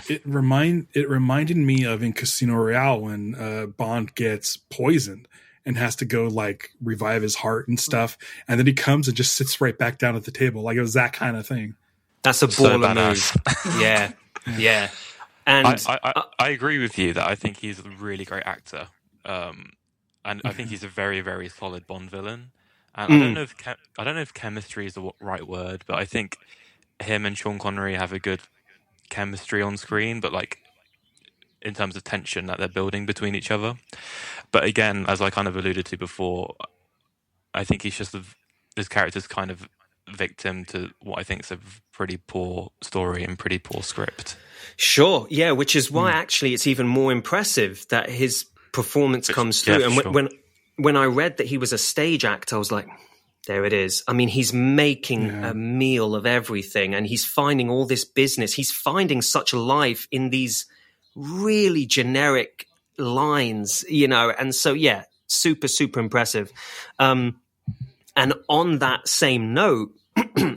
It reminded me of in Casino Royale when Bond gets poisoned and has to go like revive his heart and stuff, and then he comes and just sits right back down at the table. Like it was that kind of thing. That's a baller move. Yeah. And I agree with you that I think he's a really great actor. And I think he's a very, very solid Bond villain. And I don't know if chemistry is the right word, but I think him and Sean Connery have a good chemistry on screen, but like in terms of tension that they're building between each other. But again, as I kind of alluded to before, I think he's just this character's kind of victim to what I think is a pretty poor story and pretty poor script. Sure, yeah, which is why actually it's even more impressive that his performance comes through. Yeah, and sure. when I read that he was a stage actor, I was like, there it is. I mean, he's making a meal of everything, and he's finding all this business. He's finding such a life in these really generic lines, you know. And so, yeah, super, super impressive. And on that same note,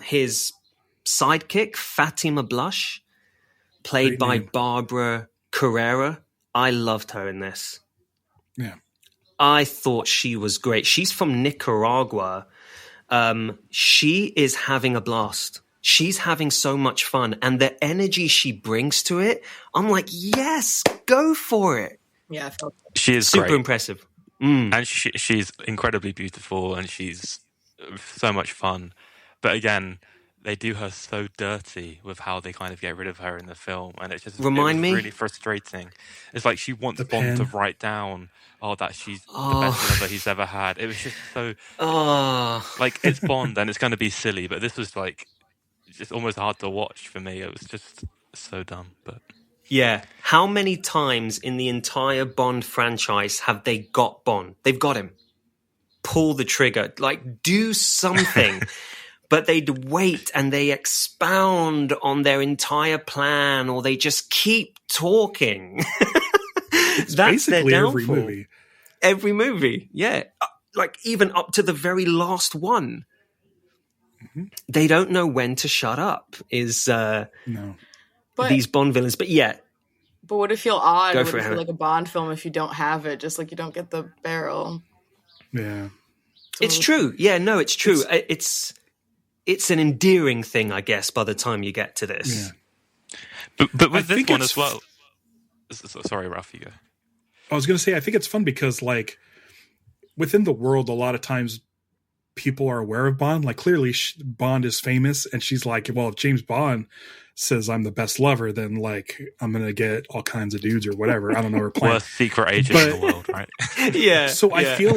his sidekick, Fatima Blush, played by Barbara Carrera, I loved her in this. Yeah. I thought she was great. She's from Nicaragua. She is having a blast. She's having so much fun. And the energy she brings to it, I'm like, yes, go for it. Yeah, I felt that. She is super great. impressive. And she's incredibly beautiful, and she's so much fun. But again, they do her so dirty with how they kind of get rid of her in the film, and it was really frustrating. It's like she wants Bond to write down, that she's the best lover he's ever had. It was just so like, it's Bond and it's going to be silly, but this was like just almost hard to watch for me. It was just so dumb. But yeah, how many times in the entire Bond franchise have they got Bond? They've got him. Pull the trigger, like do something. But they'd wait and they expound on their entire plan, or they just keep talking. It's That's basically their every downfall. movie. Every movie, yeah. Like even up to the very last one. Mm-hmm. They don't know when to shut up, these Bond villains. But yeah. But would it feel odd? Go Would for it it, feel Hannah. like a Bond film if you don't have it? Just like you don't get the barrel. Yeah. So It's true. Yeah, no, it's true. It's an endearing thing, I guess, by the time you get to this. Yeah. But with this one as well. Sorry, Ralph, you go. I was going to say, I think it's fun because, like, within the world, a lot of times people are aware of Bond. Like, clearly, Bond is famous, and she's like, well, if James Bond says I'm the best lover, then, like, I'm going to get all kinds of dudes or whatever. I don't know her plan. Worst secret agent in the world, right? Yeah. So I feel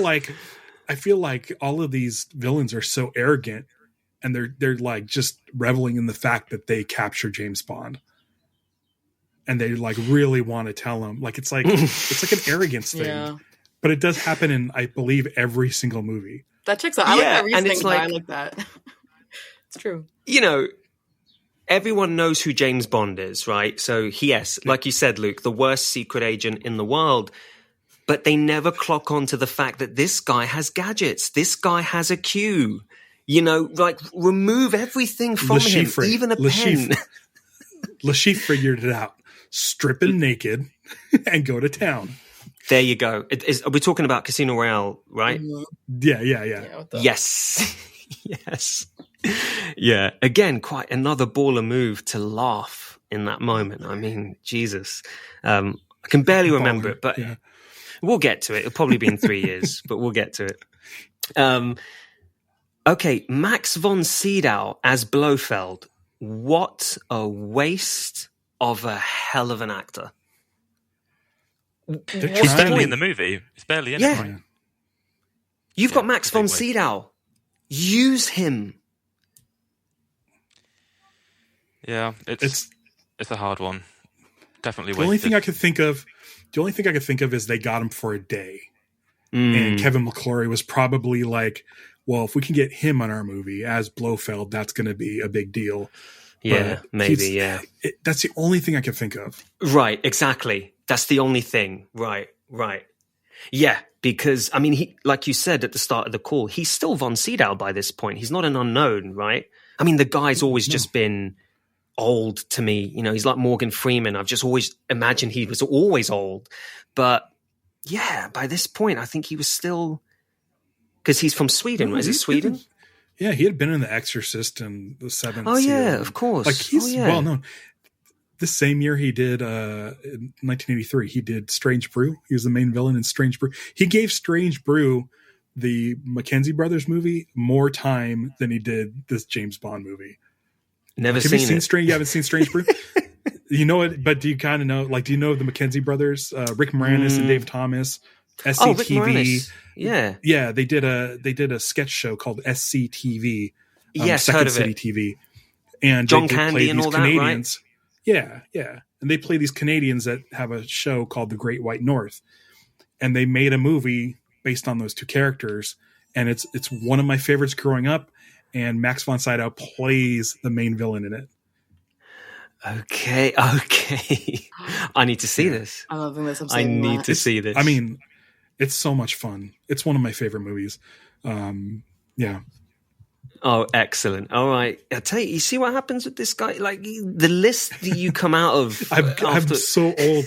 like all of these villains are so arrogant, and they're like just reveling in the fact that they capture James Bond. And they like really want to tell him, like it's like an arrogance thing. Yeah. But it does happen in, I believe, every single movie. That checks out. I like that and reasoning, it's but I like, like that. It's true. You know, everyone knows who James Bond is, right? So yes, like you said, Luke, the worst secret agent in the world. But they never clock on to the fact that this guy has gadgets. This guy has a Q. You know, like remove everything from him, even a pen. Le Chiffre figured it out. Strip him naked and go to town. There you go. Are we talking about Casino Royale, right? Yeah. Yes. Yes. Yeah. Again, quite another baller move to laugh in that moment. I mean, Jesus. I can barely remember it, but we'll get to it. It'll probably be in 3 years, but we'll get to it. Okay, Max von Sydow as Blofeld. What a waste of a hell of an actor. He's barely in the movie. He's barely in it, right? You've got Max von Sydow. Use him. Yeah, it's a hard one. Definitely. The only thing I could think of is they got him for a day. And Kevin McClory was probably like, well, if we can get him on our movie as Blofeld, that's going to be a big deal. Yeah, but maybe, yeah. That's the only thing I can think of. Right, exactly. That's the only thing. Right. Yeah, because, I mean, he, like you said at the start of the call, he's still Von Sydow by this point. He's not an unknown, right? I mean, the guy's always just been old to me. You know, he's like Morgan Freeman. I've just always imagined he was always old. But yeah, by this point, I think he was still, because he's from Sweden. Is it Sweden? Yeah, he had been in The Exorcist and The Seventh Seal. Oh yeah, Seal. of course. Like he's well known. The same year he did, in 1983, he did Strange Brew. He was the main villain in Strange Brew. He gave Strange Brew, the Mackenzie Brothers movie, more time than he did this James Bond movie. Never Have seen you seen it. You haven't seen Strange Brew? You know it, but do you kind of know? Like, do you know the Mackenzie Brothers, Rick Moranis and Dave Thomas, SCTV? Oh, Rick Moranis. Yeah, they did a sketch show called SCTV. Yes, Second heard of City it. TV, and John they Candy play and these all Canadians. that, right? Yeah, and they play these Canadians that have a show called The Great White North, and they made a movie based on those two characters, and it's one of my favorites growing up. And Max von Sydow plays the main villain in it. Okay. I need to see this. I love this. I need to see this. I mean, it's so much fun. It's one of my favorite movies. Yeah. Oh, excellent. All right. I tell you, you see what happens with this guy? Like the list that you come out of. I'm so old.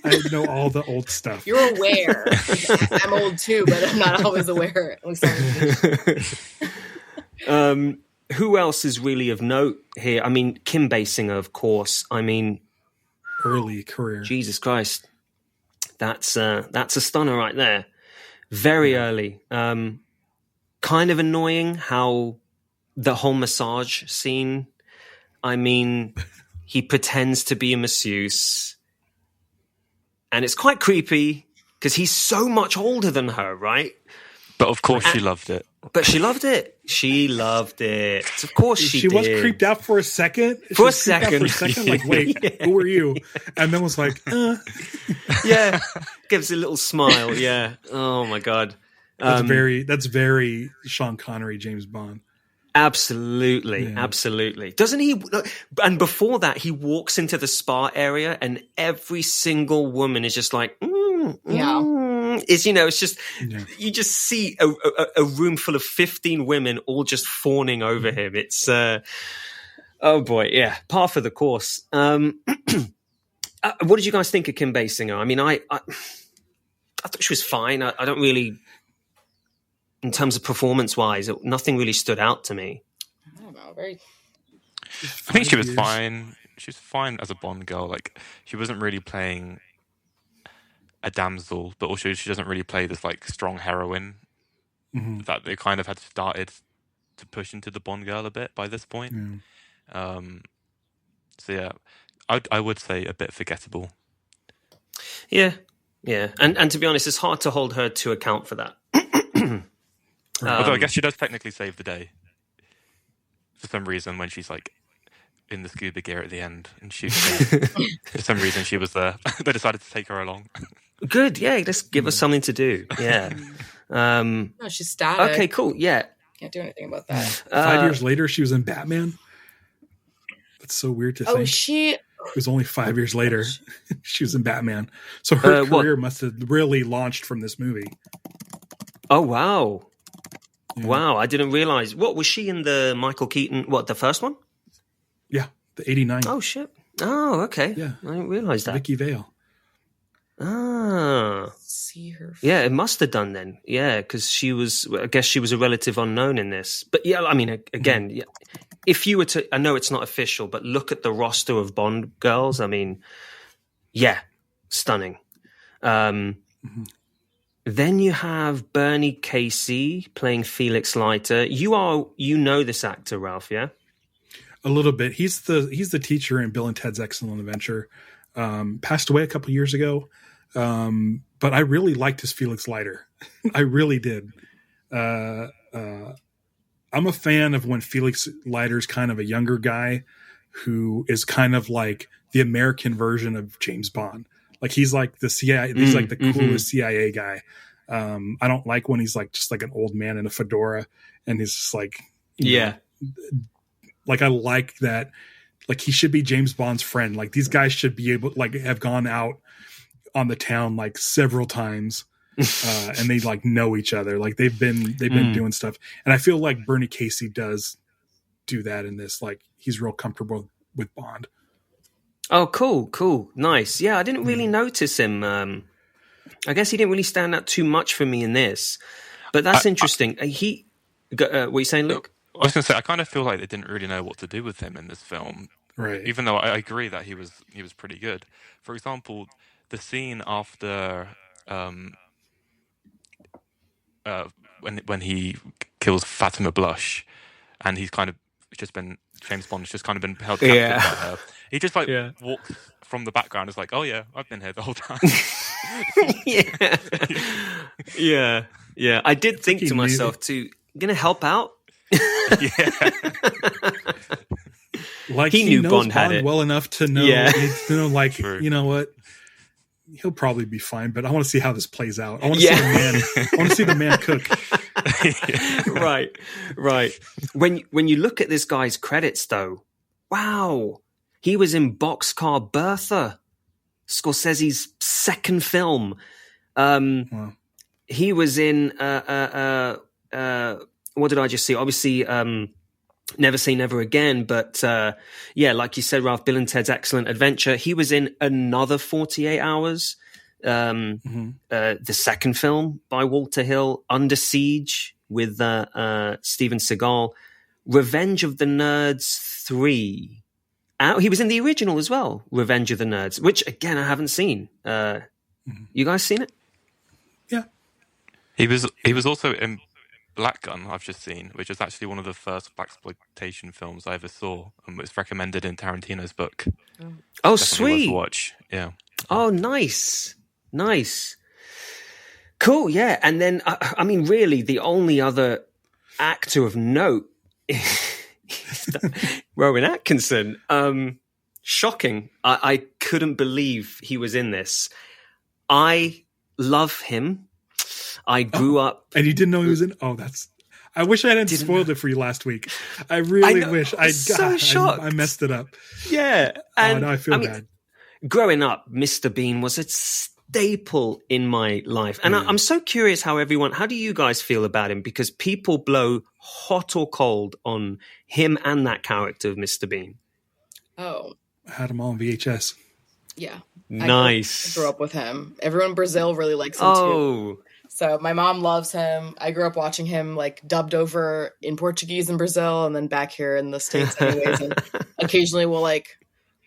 I know all the old stuff. You're aware. I'm old too, but I'm not always aware. Who else is really of note here? I mean, Kim Basinger, of course. I mean, early career. Jesus Christ, that's a stunner right there. Very early. Kind of annoying how the whole massage scene. I mean, he pretends to be a masseuse, and it's quite creepy because he's so much older than her, right? But of course, she loved it. But she loved it. She loved it. Of course she did. Was creeped out for a second. Like, wait, who are you? And then was like, Yeah. Gives a little smile. Yeah. Oh my God. That's very Sean Connery, James Bond. Absolutely. Yeah. Absolutely. Doesn't he? And before that, he walks into the spa area and every single woman is just like, it's just, you just see a room full of 15 women all just fawning over him. It's, oh boy. Yeah. Par for the course. What did you guys think of Kim Basinger? I mean, I thought she was fine. I don't really, in terms of performance wise, nothing really stood out to me. I don't know. I think she was fine. She was fine as a Bond girl. Like, she wasn't really playing a damsel, but also she doesn't really play this like strong heroine that they kind of had started to push into the Bond girl a bit by this point. So yeah, I would say a bit forgettable. Yeah. And to be honest, it's hard to hold her to account for that. Although I guess she does technically save the day for some reason when she's like in the scuba gear at the end and shoots for some reason she was there. They decided to take her along. Good, yeah. Just give us something to do. Yeah. No, she's static. Okay, cool. Yeah. Can't do anything about that. 5 years later, she was in Batman. That's so weird to think. It was only 5 years later she was in Batman. So her career must have really launched from this movie. Oh, wow. Yeah. Wow, I didn't realize. What, was she in the Michael Keaton, the first one? Yeah, the 89. Oh, shit. Oh, okay. Yeah. I didn't realize that. Vicky Vale. Ah. See her. Yeah, it must have done then. Yeah, because I guess she was a relative unknown in this. But yeah, I mean, again, yeah, if you were to, I know it's not official, but look at the roster of Bond girls. I mean, yeah, stunning. Then you have Bernie Casey playing Felix Leiter. You know this actor, Ralph, yeah? A little bit. He's the teacher in Bill and Ted's Excellent Adventure. Passed away a couple years ago. But I really liked his Felix Leiter. I really did. I'm a fan of when Felix Leiter's kind of a younger guy who is kind of like the American version of James Bond. Like he's like the CIA, he's like the coolest CIA guy. I don't like when he's like just like an old man in a fedora and he's just like, you know, like I like that. Like he should be James Bond's friend. Like these guys should be able, like, have gone out on the town like several times, and they like know each other. Like they've been doing stuff. And I feel like Bernie Casey does do that in this. Like he's real comfortable with Bond. Oh, cool, nice. Yeah, I didn't really notice him. I guess he didn't really stand out too much for me in this, but that's interesting. What are you saying, Luke? I was going to say, I kind of feel like they didn't really know what to do with him in this film. Right. Even though I agree that he was pretty good. For example, the scene after when he kills Fatima Blush, and he's kind of just been James Bond's just kind of been held captive by her. He just walks from the background. Is like, oh yeah, I've been here the whole time. yeah. I did think to myself, too, gonna help out. Like he knew knows Bond had it well enough to know, like, True. You know what? He'll probably be fine, but I want to see how this plays out. I want to see the man. I want to see the man cook. Right. When you look at this guy's credits, though, wow, he was in Boxcar Bertha, Scorsese's second film. Wow. He was in what did I just see? Obviously, Never Say Never Again, but like you said, Ralph, Bill and Ted's Excellent Adventure. He was in Another 48 Hours, the second film by Walter Hill, Under Siege with Steven Seagal, Revenge of the Nerds 3. He was in the original as well, Revenge of the Nerds, which, again, I haven't seen. You guys seen it? Yeah. He was also in Black Gun, I've just seen, which is actually one of the first blaxploitation films I ever saw, and was recommended in Tarantino's book. Oh, Definitely sweet! worth a watch. Yeah. Oh, nice. Cool. Yeah, and then I mean, really, the only other actor of note is Rowan Atkinson. Shocking. I couldn't believe he was in this. I love him. I grew up, and you didn't know he was in. Oh, I wish I hadn't spoiled it for you last week. I really wish. Shocked. I messed it up. Yeah, and I feel bad. Growing up, Mr. Bean was a staple in my life, and I'm so curious how do you guys feel about him? Because people blow hot or cold on him and that character of Mr. Bean. Oh, I had him all on VHS. Yeah, nice. I grew up with him. Everyone in Brazil really likes him too. So my mom loves him. I grew up watching him like dubbed over in Portuguese in Brazil and then back here in the States anyways. And occasionally we'll like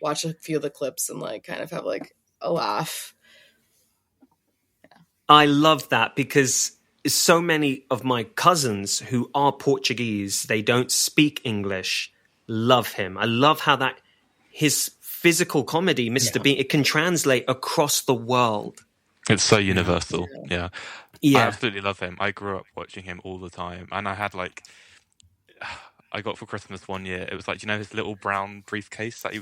watch a few of the clips and like kind of have like a laugh. Yeah. I love that because so many of my cousins who are Portuguese, they don't speak English, love him. I love how his physical comedy, Mr. Bean, it can translate across the world. It's so universal. Yeah. I absolutely love him. I grew up watching him all the time. And I had I got for Christmas one year, it was like, his little brown briefcase that he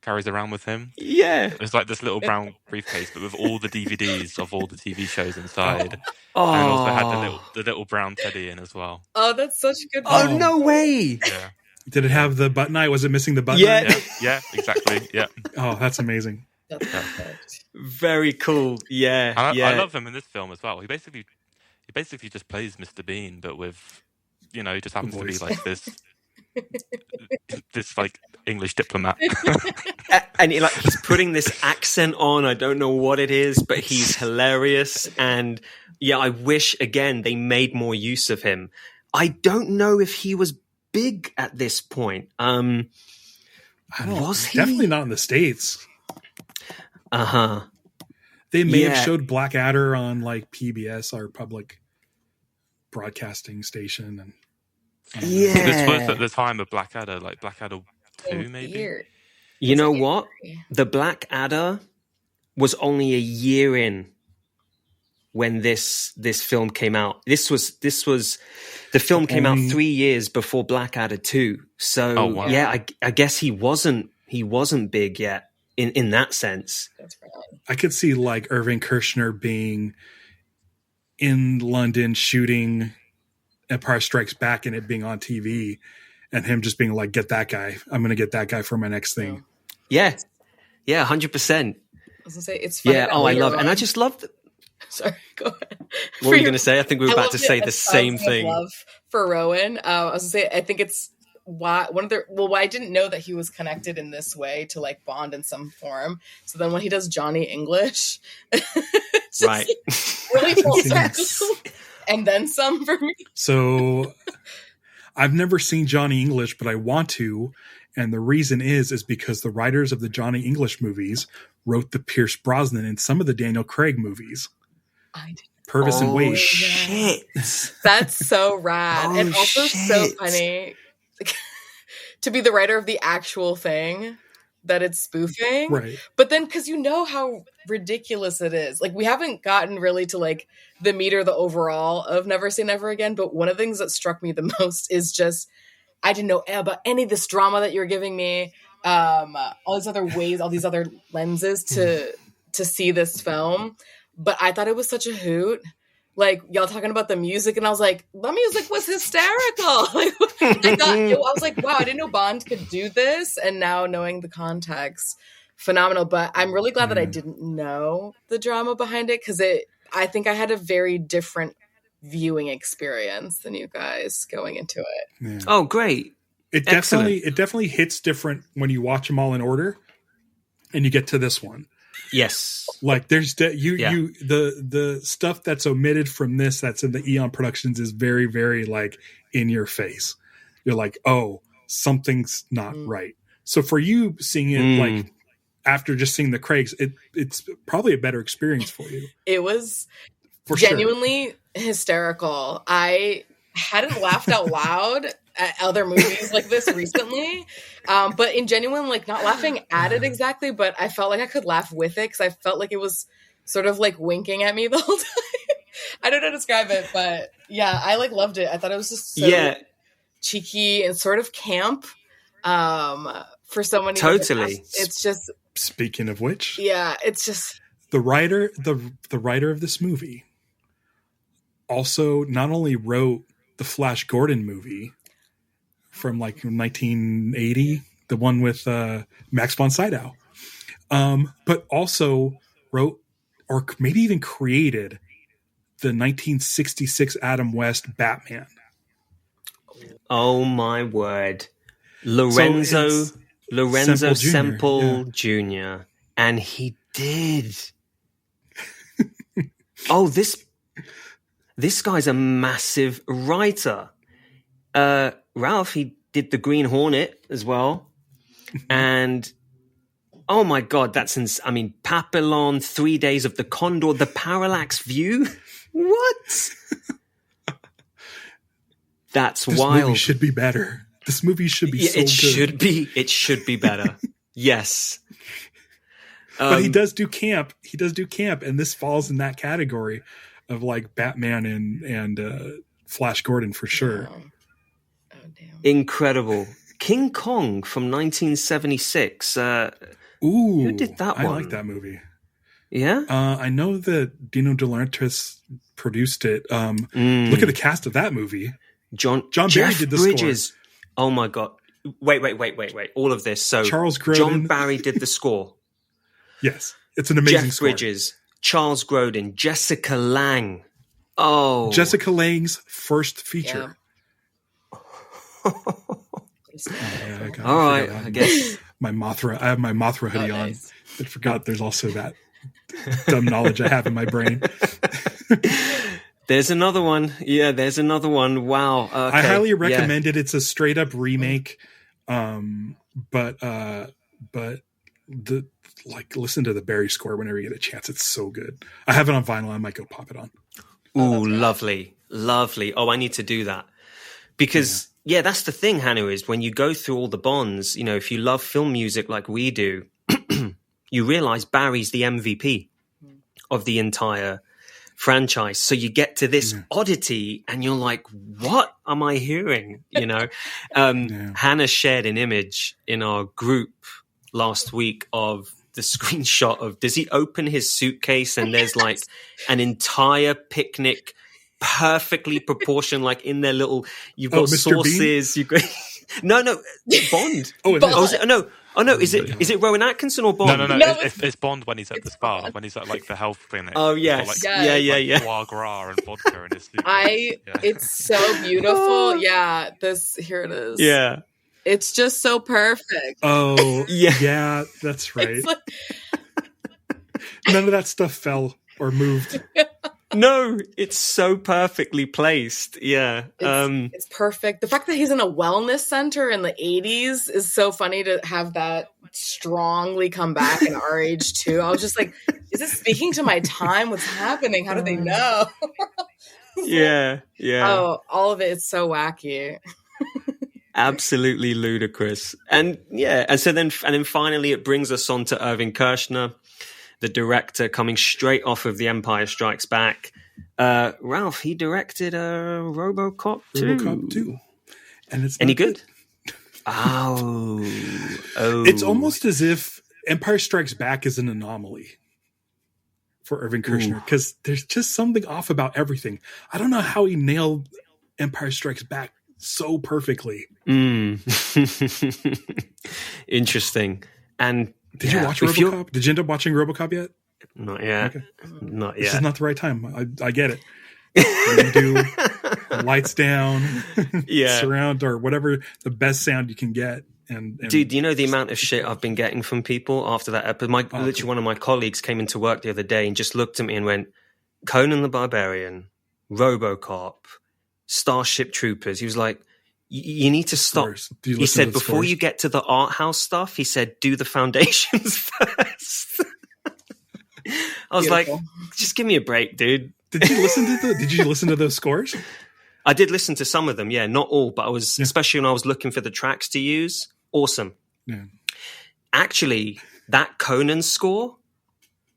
carries around with him? Yeah. It was like this little brown briefcase, but with all the DVDs of all the TV shows inside. Oh. And also had the little brown teddy in as well. Oh, that's such a good Oh, no way. Yeah. Did it have the button eye? Was it missing the button eye? Yeah, exactly. Yeah. Oh, that's amazing. That's perfect. Very cool. Yeah. I love him in this film as well. He basically just plays Mr. Bean, but with, he just happens to be like this like English diplomat. And he's putting this accent on. I don't know what it is, but he's hilarious. And I wish again they made more use of him. I don't know if he was big at this point. Was he? Definitely not in the States. They may have showed Blackadder on like PBS, our public broadcasting station, and this was at the time of Blackadder, like Blackadder 2, maybe. You know what? The Blackadder was only a year in. when this film came out. This was the film came out 3 years before Blackadder 2. So I guess he wasn't big yet in that sense. That's right. I could see like Irvin Kershner being in London shooting Empire Strikes Back and it being on TV, and him just being like, "Get that guy! I'm going to get that guy for my next thing." Yeah, 100%. I was gonna say it's funny. Yeah. Oh, I love, and I just love. Sorry, go ahead. What were you going to say? I think we were about to say the same thing. Love for Rowan. I was gonna say I think it's why I didn't know that he was connected in this way to like Bond in some form. So then when he does Johnny English, just right, really full circle, and then some for me. So I've never seen Johnny English, but I want to. And the reason is because the writers of the Johnny English movies wrote the Pierce Brosnan and some of the Daniel Craig movies. Purvis and Wade. Shit. That's so rad. And also so funny to be the writer of the actual thing that it's spoofing. Right. But then, because you know how ridiculous it is. Like, we haven't gotten really to like the meat or the overall of Never Say Never Again. But one of the things that struck me the most is just, I didn't know about any of this drama that you're giving me. All these other ways, all these other lenses to see this film. But I thought it was such a hoot. Like, y'all talking about the music, and I was like, the music was hysterical. Like, I was like, wow, I didn't know Bond could do this. And now knowing the context, phenomenal. But I'm really glad that I didn't know the drama behind it, because I think I had a very different viewing experience than you guys going into it. Yeah. Oh, great. It definitely hits different when you watch them all in order and you get to this one. Yes. Like there's the stuff that's omitted from this that's in the Eon Productions is very, very like in your face. You're like, oh, something's not right. So for you seeing it like after just seeing the Craigs, it's probably a better experience for you. It was for genuinely hysterical. I hadn't laughed out loud at other movies like this recently, but in genuine, like, not laughing at it exactly, but I felt like I could laugh with it, because I felt like it was sort of like winking at me the whole time. I don't know how to describe it, but yeah, I like loved it. I thought it was just so cheeky and sort of camp for so many. Totally. It's just, speaking of which, it's just the writer of this movie also not only wrote the Flash Gordon movie from like 1980, the one with Max von Sydow, but also wrote or maybe even created the 1966 Adam West Batman. Oh my word. Lorenzo Semple Jr. And he did. Oh, this guy's a massive writer. Ralph, he did The Green Hornet as well. And oh my God, Papillon, 3 Days of the Condor, The Parallax View. What? That's wild. This movie should be better. This movie should be so good. It should be better. Yes. But he does do camp. And this falls in that category of like Batman and Flash Gordon for sure. Oh, damn. Incredible. King Kong from 1976. Who did that one? I like that movie. Yeah? I know that Dino De Laurentiis produced it. Look at the cast of that movie. John Barry did the Bridges. score. Oh my God. Wait. All of this. So Charles Grodin. John Barry did the score. Yes. It's an amazing Jeff score. Bridges, Charles Grodin, Jessica Lange. Oh. Jessica Lange's first feature. Yeah. All right, I guess. I have my Mothra hoodie on. Nice. I forgot there's also that dumb knowledge I have in my brain. There's another one. Yeah, there's another one. Wow. Okay. I highly recommend it. It's a straight up remake. But listen to the Barry score whenever you get a chance. It's so good. I have it on vinyl. I might go pop it on. Ooh, lovely. Oh, I need to do that. Because that's the thing, Hannah, is when you go through all the Bonds, you know, if you love film music like we do, you realize Barry's the MVP of the entire franchise. So you get to this oddity and you're like, what am I hearing? You know, Hannah shared an image in our group last week of the screenshot of, does he open his suitcase and there's like an entire picnic perfectly proportioned, like in their little, you've got sauces. You've got, no, Bond. No, is it Rowan Atkinson or Bond? No. It's Bond when he's at the spa, when he's at like the health clinic. Oh yes, yeah. Foie gras and vodka in his suitcase. It's so beautiful. Yeah, here it is. Yeah. It's just so perfect. Oh, yeah, that's right. Like... None of that stuff fell or moved. No, it's so perfectly placed. Yeah. It's perfect. The fact that he's in a wellness center in the 80s is so funny to have that strongly come back in our age too. I was just like, is this speaking to my time? What's happening? How do they know? Yeah. Oh, all of it is so wacky. Absolutely ludicrous. And then finally it brings us on to Irvin Kershner, the director, coming straight off of The Empire Strikes Back. Ralph, he directed RoboCop 2. RoboCop 2. And it's any good? Oh. It's almost as if Empire Strikes Back is an anomaly for Irvin Kershner, because there's just something off about everything. I don't know how he nailed Empire Strikes Back so perfectly. Interesting. And did you watch RoboCop? Did you end up watching RoboCop yet? Not yet. Okay. Not yet. This is not the right time. I get it. You do lights down, surround, or whatever the best sound you can get. And dude, you know the amount of shit I've been getting from people after that episode? Literally, one of my colleagues came into work the other day and just looked at me and went, Conan the Barbarian, RoboCop, Starship Troopers. He was like, you need to stop. He said, before you get to the art house stuff, he said, do the foundations first. I was like, just give me a break, dude. Did you listen to those scores? I did listen to some of them, not all, but I was, especially when I was looking for the tracks to use. Awesome. Yeah. Actually, that Conan score,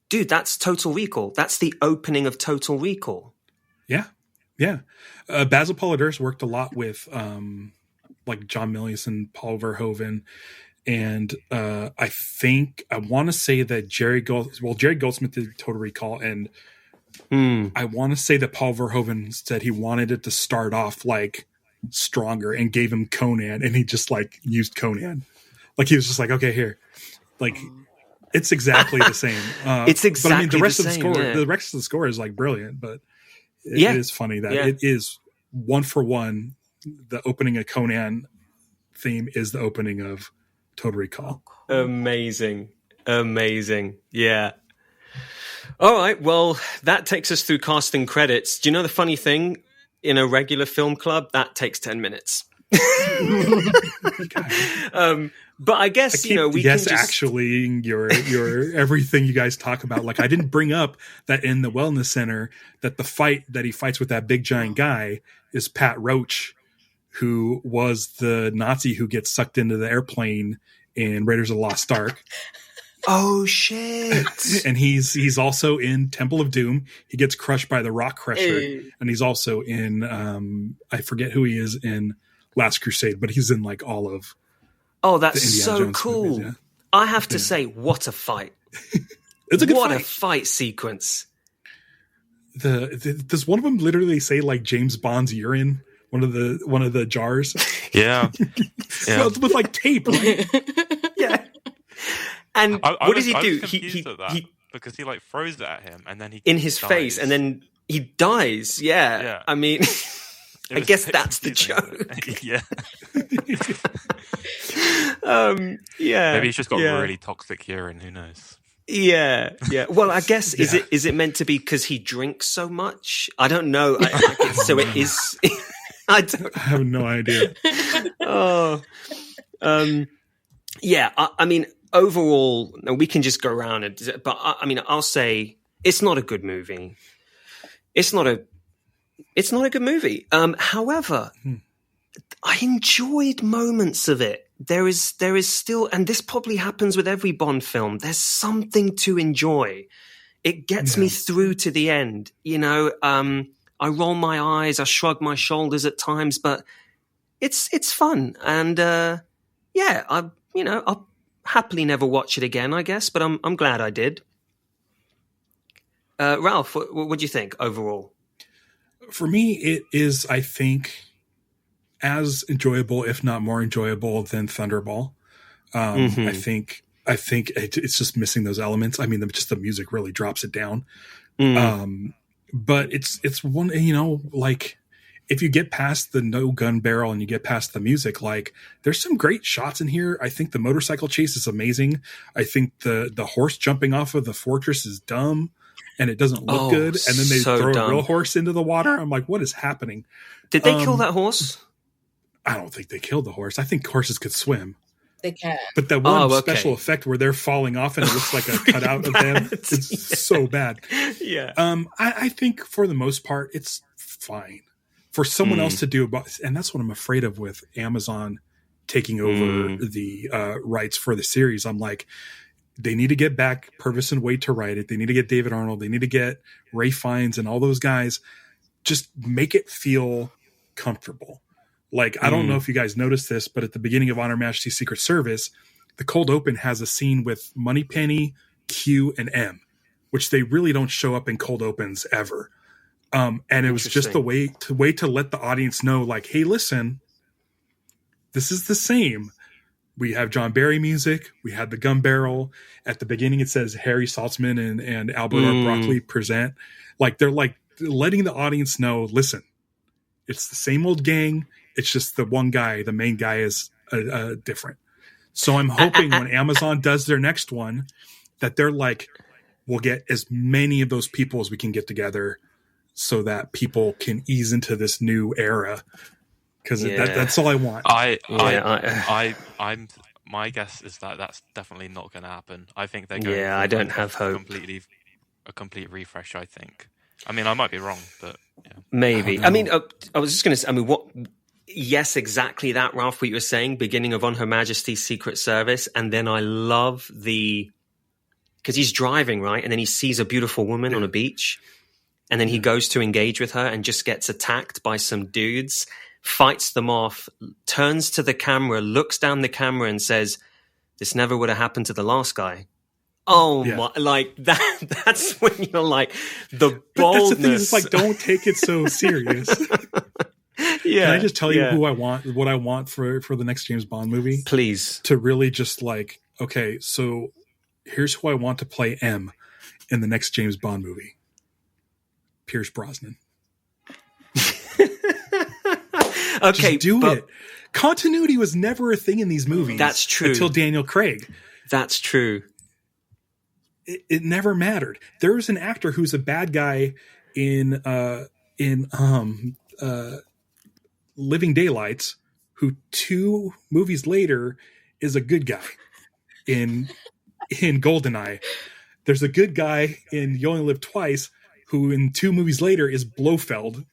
dude, that's Total Recall. That's the opening of Total Recall. Yeah. Yeah. Basil Poledouris worked a lot with like John Milius and Paul Verhoeven. And I want to say that Jerry Goldsmith did Total Recall, and I want to say that Paul Verhoeven said he wanted it to start off like stronger and gave him Conan, and he just like used Conan. Like he was just like, okay, here. Like it's exactly the same. It's exactly but I mean the rest of the same, score the rest of the score is like brilliant, but it is funny that it is one for one. The opening of Conan theme is the opening of Total Recall. Amazing. Yeah. All right. Well, that takes us through casting credits. Do you know the funny thing? In a regular film club, that takes 10 minutes. But I guess, we can just... actually, your everything you guys talk about. Like, I didn't bring up that in the wellness center, that the fight that he fights with that big giant guy is Pat Roach, who was the Nazi who gets sucked into the airplane in Raiders of the Lost Ark. Oh shit! And he's also in Temple of Doom. He gets crushed by the Rock Crusher, and he's also in I forget who he is in Last Crusade, but he's in like all of. Oh, that's so Jones cool! Movies, I have to say, what a fight! It's a good fight. What a fight sequence! Does one of them literally say like James Bond's urine? One of the jars. Yeah. Well, with like tape, right? Yeah. And what does he do? He because he like throws it at him and then he in his face and then he dies. Yeah. I mean, I guess that's the joke. Yeah. Yeah. Maybe he's just got really toxic urine. Who knows? Yeah. Well, I guess is it meant to be because he drinks so much? I don't know. So it is. I have no idea. Yeah. I mean, overall, we can just go around but I mean, I'll say it's not a good movie. It's not a good movie. However, I enjoyed moments of it. There is still, and this probably happens with every Bond film, there's something to enjoy it gets me through to the end. You know, I roll my eyes, I shrug my shoulders at times, but it's fun. And I'll happily never watch it again, I guess, but I'm glad I did. Ralph, what do you think overall? For me, it is, I think, as enjoyable, if not more enjoyable, than Thunderball. I think it's just missing those elements. I mean, just the music really drops it down. But it's one, you know, like if you get past the no gun barrel and you get past the music, like there's some great shots in here. I think the motorcycle chase is amazing. I think the horse jumping off of the fortress is dumb and it doesn't look good. And then they throw a real horse into the water. I'm like, what is happening? Did they kill that horse? I don't think they killed the horse. I think horses could swim. They can. But that one special effect where they're falling off and it looks like a cutout of them, it's so bad. Yeah. I think for the most part, it's fine. For someone else to do, and that's what I'm afraid of with Amazon taking over the rights for the series. I'm like, they need to get back Purvis and Wade to write it. They need to get David Arnold. They need to get Ray Fiennes and all those guys. Just make it feel comfortable. Like, I don't know if you guys noticed this, but at the beginning of On Her Majesty's Secret Service, the cold open has a scene with Moneypenny, Q, and M, which they really don't show up in cold opens ever. And it was just the way to let the audience know, like, hey, listen, this is the same. We have John Barry music. We had the gun barrel. At the beginning, it says Harry Saltzman and Albert R. Broccoli present. Like, they're like letting the audience know, listen, it's the same old gang. It's just the one guy, the main guy is different. So I'm hoping when Amazon does their next one that they're like, we'll get as many of those people as we can get together so that people can ease into this new era. Because that's all I want. My guess is that that's definitely not going to happen. I think they're going. Yeah, I don't have hope. A complete refresh. I think. I mean, I might be wrong, but yeah. Maybe. I mean, I was just going to say. I mean, what? Yes, exactly that, Ralph. What you were saying, beginning of On Her Majesty's Secret Service, and then I love because he's driving, right, and then he sees a beautiful woman on a beach, and then he goes to engage with her and just gets attacked by some dudes. Fights them off, turns to the camera, looks down the camera and says, this never would have happened to the last guy. My, like that's when you're like, the boldness. That's the thing, it's like, don't take it so serious. Can I just tell you what I want for the next James Bond movie? Please. To really just like, okay, so here's who I want to play M in the next James Bond movie. Pierce Brosnan. Okay, just do it. Continuity was never a thing in these movies. That's true. Until Daniel Craig. That's true. It never mattered. There was an actor who's a bad guy in Living Daylights, who 2 movies later is a good guy in Goldeneye. There's a good guy in You Only Live Twice, who in 2 movies later is Blofeld.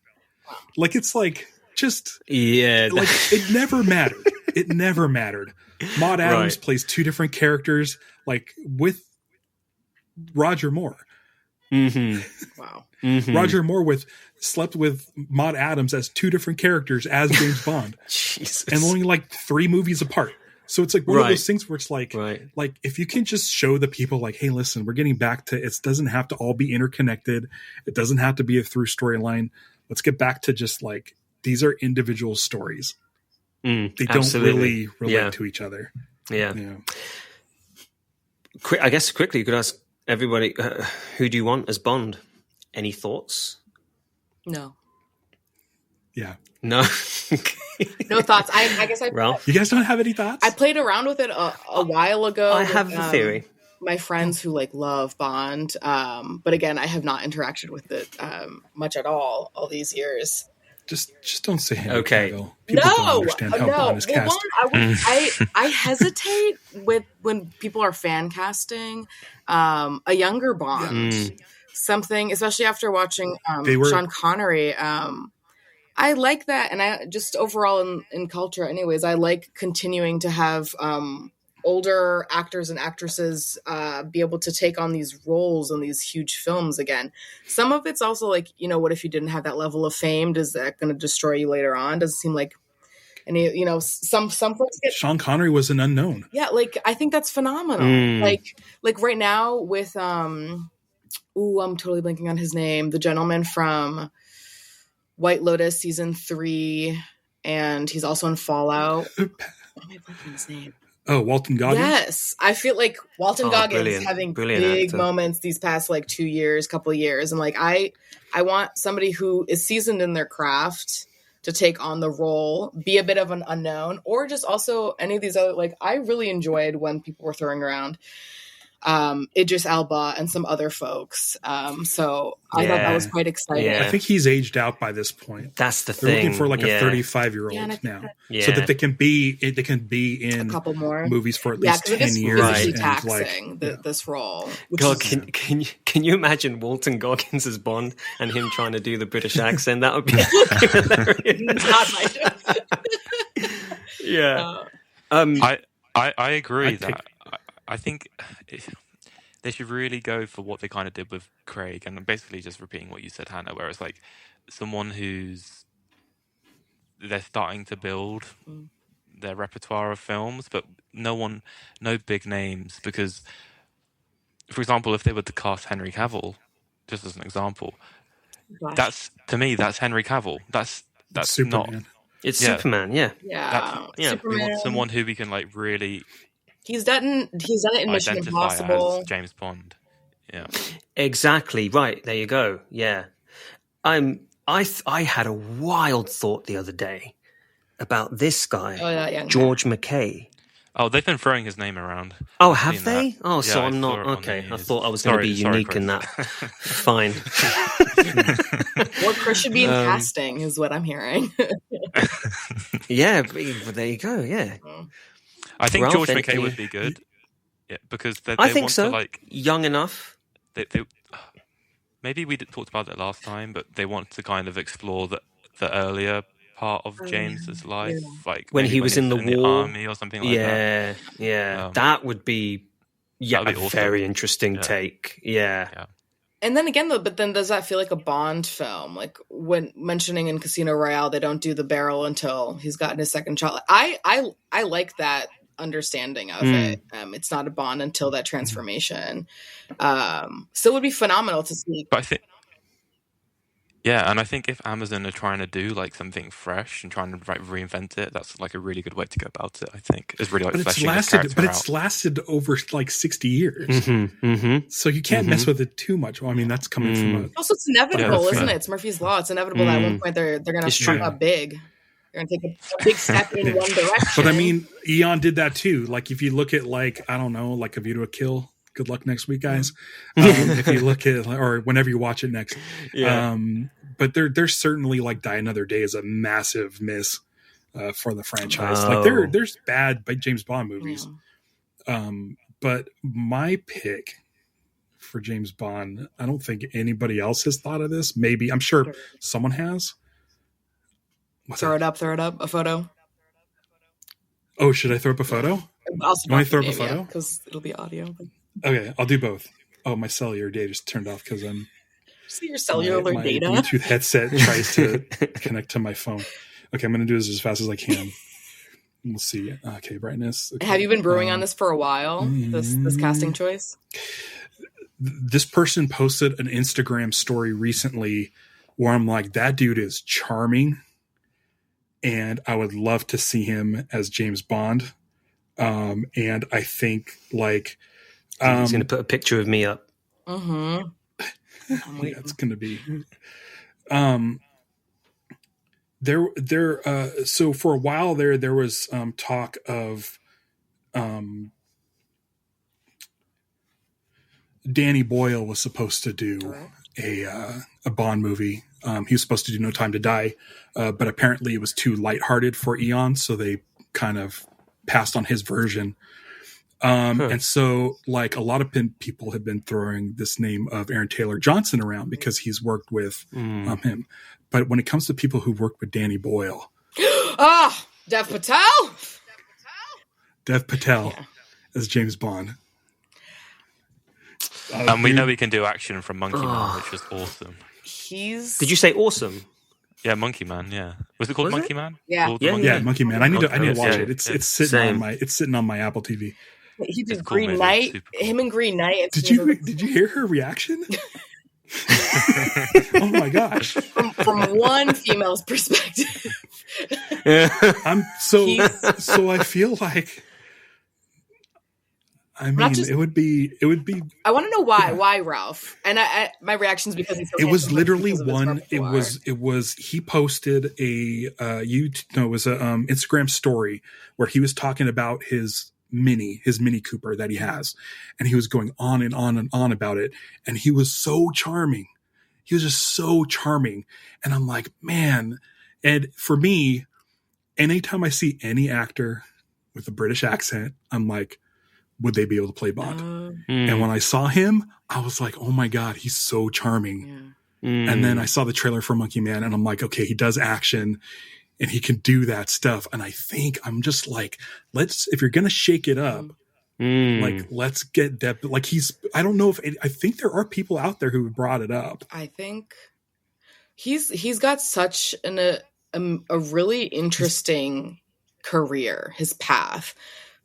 Like, it's like, just like it never mattered. It never mattered. Maud Adams plays 2 different characters, like with Roger Moore. Wow. Roger Moore slept with Maud Adams as 2 different characters as James Bond. Jesus. And only like 3 movies apart. So it's like one of those things where it's like, like if you can just show the people like, hey, listen, we're getting back to, it doesn't have to all be interconnected. It doesn't have to be a through storyline. Let's get back to just like, these are individual stories. They don't really relate to each other. Yeah. I guess quickly you could ask everybody, who do you want as Bond? Any thoughts? No. Yeah. No. No thoughts. I guess Ralph? You guys don't have any thoughts? I played around with it a while ago. I have a theory. My friends who like love Bond, but again, I have not interacted with it much at all these years. Just don't say Henry okay. Cavill. People don't understand how Bond is cast. I hesitate with when people are fan casting a younger Bond. Something, especially after watching Sean Connery. I like that, and I just overall in culture, anyways. I like continuing to have older actors and actresses be able to take on these roles in these huge films again. Some of it's also like, you know, what if you didn't have that level of fame? Does that going to destroy you later on? Doesn't seem like any, you know, some folks get. Sean Connery was an unknown. Yeah, like I think that's phenomenal. Like right now with I'm totally blanking on his name. The gentleman from White Lotus season 3, and he's also in Fallout. Why am I blanking on his name? Oh, Walton Goggins? Yes. I feel like Walton Goggins brilliant. having Brilliant big actor. moments these past like 2 years, couple of years. And like I want somebody who is seasoned in their craft to take on the role, be a bit of an unknown, or just also any of these other, like I really enjoyed when people were throwing around Idris Elba and some other folks. So I thought that was quite exciting. Yeah. I think he's aged out by this point. That's the They're thing. looking for like yeah. a 35-year-old now, so that they can be in A couple more movies for at least 10 years. Physically and taxing this role. God, can you imagine Walton Goggins as Bond and him trying to do the British accent? That would be hilarious. Not my Yeah. I agree that I think they should really go for what they kind of did with Craig, and I'm basically just repeating what you said, Hannah, where it's like someone they're starting to build their repertoire of films, but no big names, because, for example, if they were to cast Henry Cavill, just as an example, that's Henry Cavill. That's Superman. not. It's Superman, yeah. Superman. We want someone who we can like really. He's done it in Mission identify Impossible. as James Bond. Yeah. Exactly. Right. There you go. Yeah. I had a wild thought the other day about this guy, George McKay. Oh, they've been throwing his name around. Oh, have they? That. Oh, so Yeah, I'm not okay. I thought I was going to be unique in that. Fine. Well, Chris should be in casting, is what I'm hearing. Yeah, but there you go. Yeah. I think Ralph, George McKay would be good. Yeah, because they I think want so. to like young enough. They maybe we talked about it last time, but they want to kind of explore the earlier part of James's life, like when he was in the war, army or something like that. Yeah, that would be a awesome. Very interesting take. Yeah. And then again, though, but then does that feel like a Bond film? Like when mentioning in Casino Royale, they don't do the barrel until he's gotten his second shot. I like that understanding of it. It's not a Bond until that transformation. So it would be phenomenal to see. But I think, and I think if Amazon are trying to do like something fresh and trying to like reinvent it, that's like a really good way to go about it. I think it's really like fleshing this character out. It's lasted over like 60 years, so you can't mess with it too much. Well, I mean, that's coming from Also, it's inevitable, isn't it? It's Murphy's Law. It's inevitable that at one point they're going to fuck up big. They're going to take a big step in one direction. But I mean, Eon did that too. Like if you look at like, I don't know, like A View to a Kill. Good luck next week, guys. If you look at, or whenever you watch it next. But there's certainly like Die Another Day is a massive miss for the franchise. Like there's bad James Bond movies. But my pick for James Bond, I don't think anybody else has thought of this. Maybe, I'm sure someone has. Throw it up, a photo. Oh, should I throw up a photo? Also, I throw up a photo? Because it'll be audio. Okay, I'll do both. Oh, my cellular data just turned off because I'm. See your cellular my data. Bluetooth headset tries to connect to my phone. Okay, I'm going to do this as fast as I can. We'll see. Okay, brightness. Okay. Have you been brewing on this for a while? This casting choice. This person posted an Instagram story recently where I'm like, that dude is charming, and I would love to see him as James Bond. And I think like. He's going to put a picture of me up. Mm-hmm. Yeah, it's going to be. So for a while there was talk of Danny Boyle was supposed to do a Bond movie. He was supposed to do No Time to Die, but apparently it was too lighthearted for Eon, so they kind of passed on his version. And so like a lot of people have been throwing this name of Aaron Taylor Johnson around because he's worked with him. But when it comes to people who worked with Danny Boyle. Dev Patel Dev Patel as James Bond. And we know he can do action from Monkey Man, which was awesome. Did you say awesome? Yeah, Monkey Man. Yeah, was it called Monkey Man? Yeah, Monkey Man. I need to watch it. It's sitting on my Apple TV. He did Green Knight. Cool. Him and Green Knight. Did you hear her reaction? Oh my gosh! From one female's perspective, so I feel like. I mean, it would be. I want to know why. Yeah. Why Ralph? And my reaction is because it was literally one. It was. He posted a Instagram story where he was talking about his Mini Cooper that he has, and he was going on and on and on about it, and he was so charming. He was just so charming, and I'm like, man. And for me, anytime I see any actor with a British accent, I'm like, would they be able to play Bond? And when I saw him, I was like, oh my God, he's so charming. Yeah. And then I saw the trailer for Monkey Man, and I'm like, okay, he does action and he can do that stuff. And I think I'm just like, if you're going to shake it up, like, let's get depth. Like I don't know I think there are people out there who brought it up. I think he's got such a really interesting career, his path.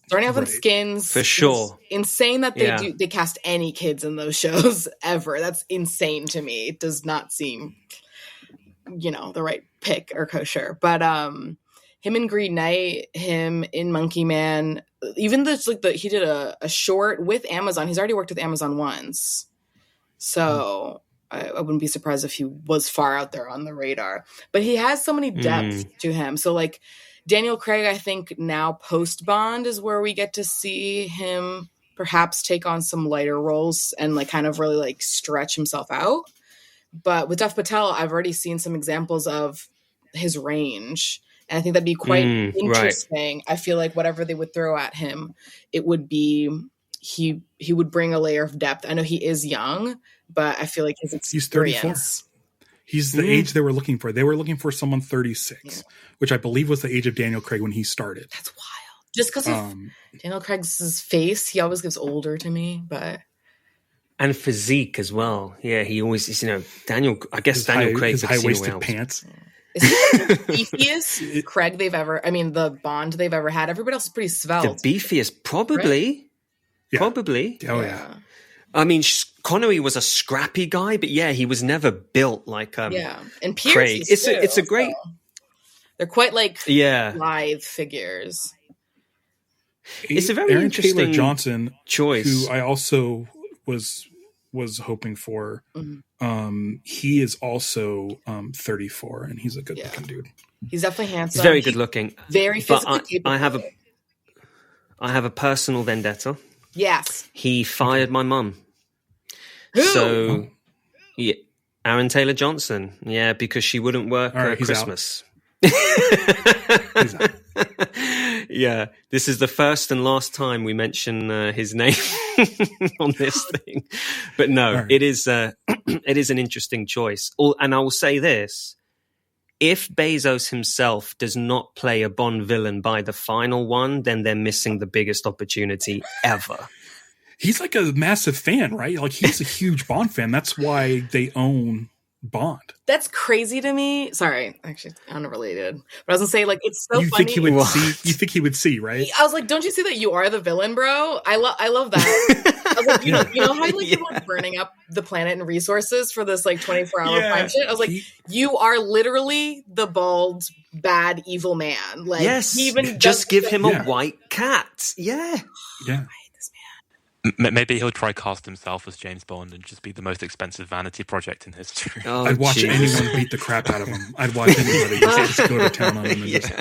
Starting off in Skins. For sure. Insane that they cast any kids in those shows ever. That's insane to me. It does not seem, the right pick or kosher. But him in Green Knight, him in Monkey Man, even he did a short with Amazon. He's already worked with Amazon once. So I wouldn't be surprised if he was far out there on the radar. But he has so many depths to him. So Daniel Craig, I think now post-Bond is where we get to see him perhaps take on some lighter roles and kind of really stretch himself out. But with Dev Patel, I've already seen some examples of his range. And I think that'd be quite interesting. Right. I feel like whatever they would throw at him, it would be, he would bring a layer of depth. I know he is young, but I feel like his experience. He's 34. He's the age they were looking for. They were looking for someone 36, which I believe was the age of Daniel Craig when he started. That's wild. Just because of Daniel Craig's face, he always gives older to me, but... And physique as well. Yeah, he always is, Daniel Craig... His high-waisted pants. Is he the beefiest Craig the Bond they've ever had? Everybody else is pretty svelte. The beefiest, probably. Right? Yeah. Probably. Oh, yeah. I mean, Connery was a scrappy guy, but he was never built like and Pierce Craig. It's a great. They're quite live figures. It's a very Aaron interesting Taylor Johnson choice, who I also was hoping for. He is also 34, and he's a good looking dude. He's definitely handsome. He's very good looking. Very physically capable. I have a personal vendetta. Yes. He fired my mum. Who? So, Aaron Taylor Johnson. Yeah, because she wouldn't work Christmas. Yeah, this is the first and last time we mention his name on this thing. But no, it is it is an interesting choice. And I will say this. If Bezos himself does not play a Bond villain by the final one, then they're missing the biggest opportunity ever. He's like a massive fan, right? He's a huge Bond fan. That's why they own Bond. That's crazy to me. Sorry, actually, it's unrelated. But I was gonna say, it's so funny. You think he would see, right? I was like, don't you see that you are the villain, bro? I love that. I was like, you know how people are burning up the planet and resources for this 24-hour crime shit? I was like, you are literally the bald, bad, evil man. Yes, he even just give him a white cat. Yeah. Maybe he'll try cast himself as James Bond and just be the most expensive vanity project in history. I'd watch anyone beat the crap out of him. I'd watch anybody just go to town on him and just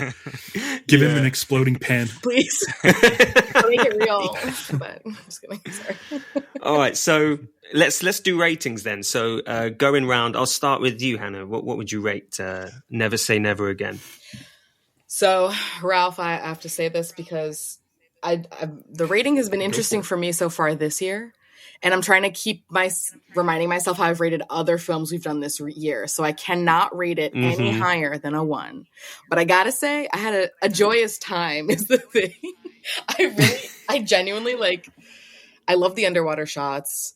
give him an exploding pen. Please. I'll make it real. But I'm just kidding. Sorry. All right, so let's do ratings then. So going round, I'll start with you, Hannah. What would you rate Never Say Never Again? So, Ralph, I have to say this because... the rating has been interesting for me so far this year, and I'm trying to keep reminding myself how I've rated other films we've done this year. So I cannot rate it any higher than a 1. But I gotta say, I had a joyous time. Is the thing. I genuinely I love the underwater shots.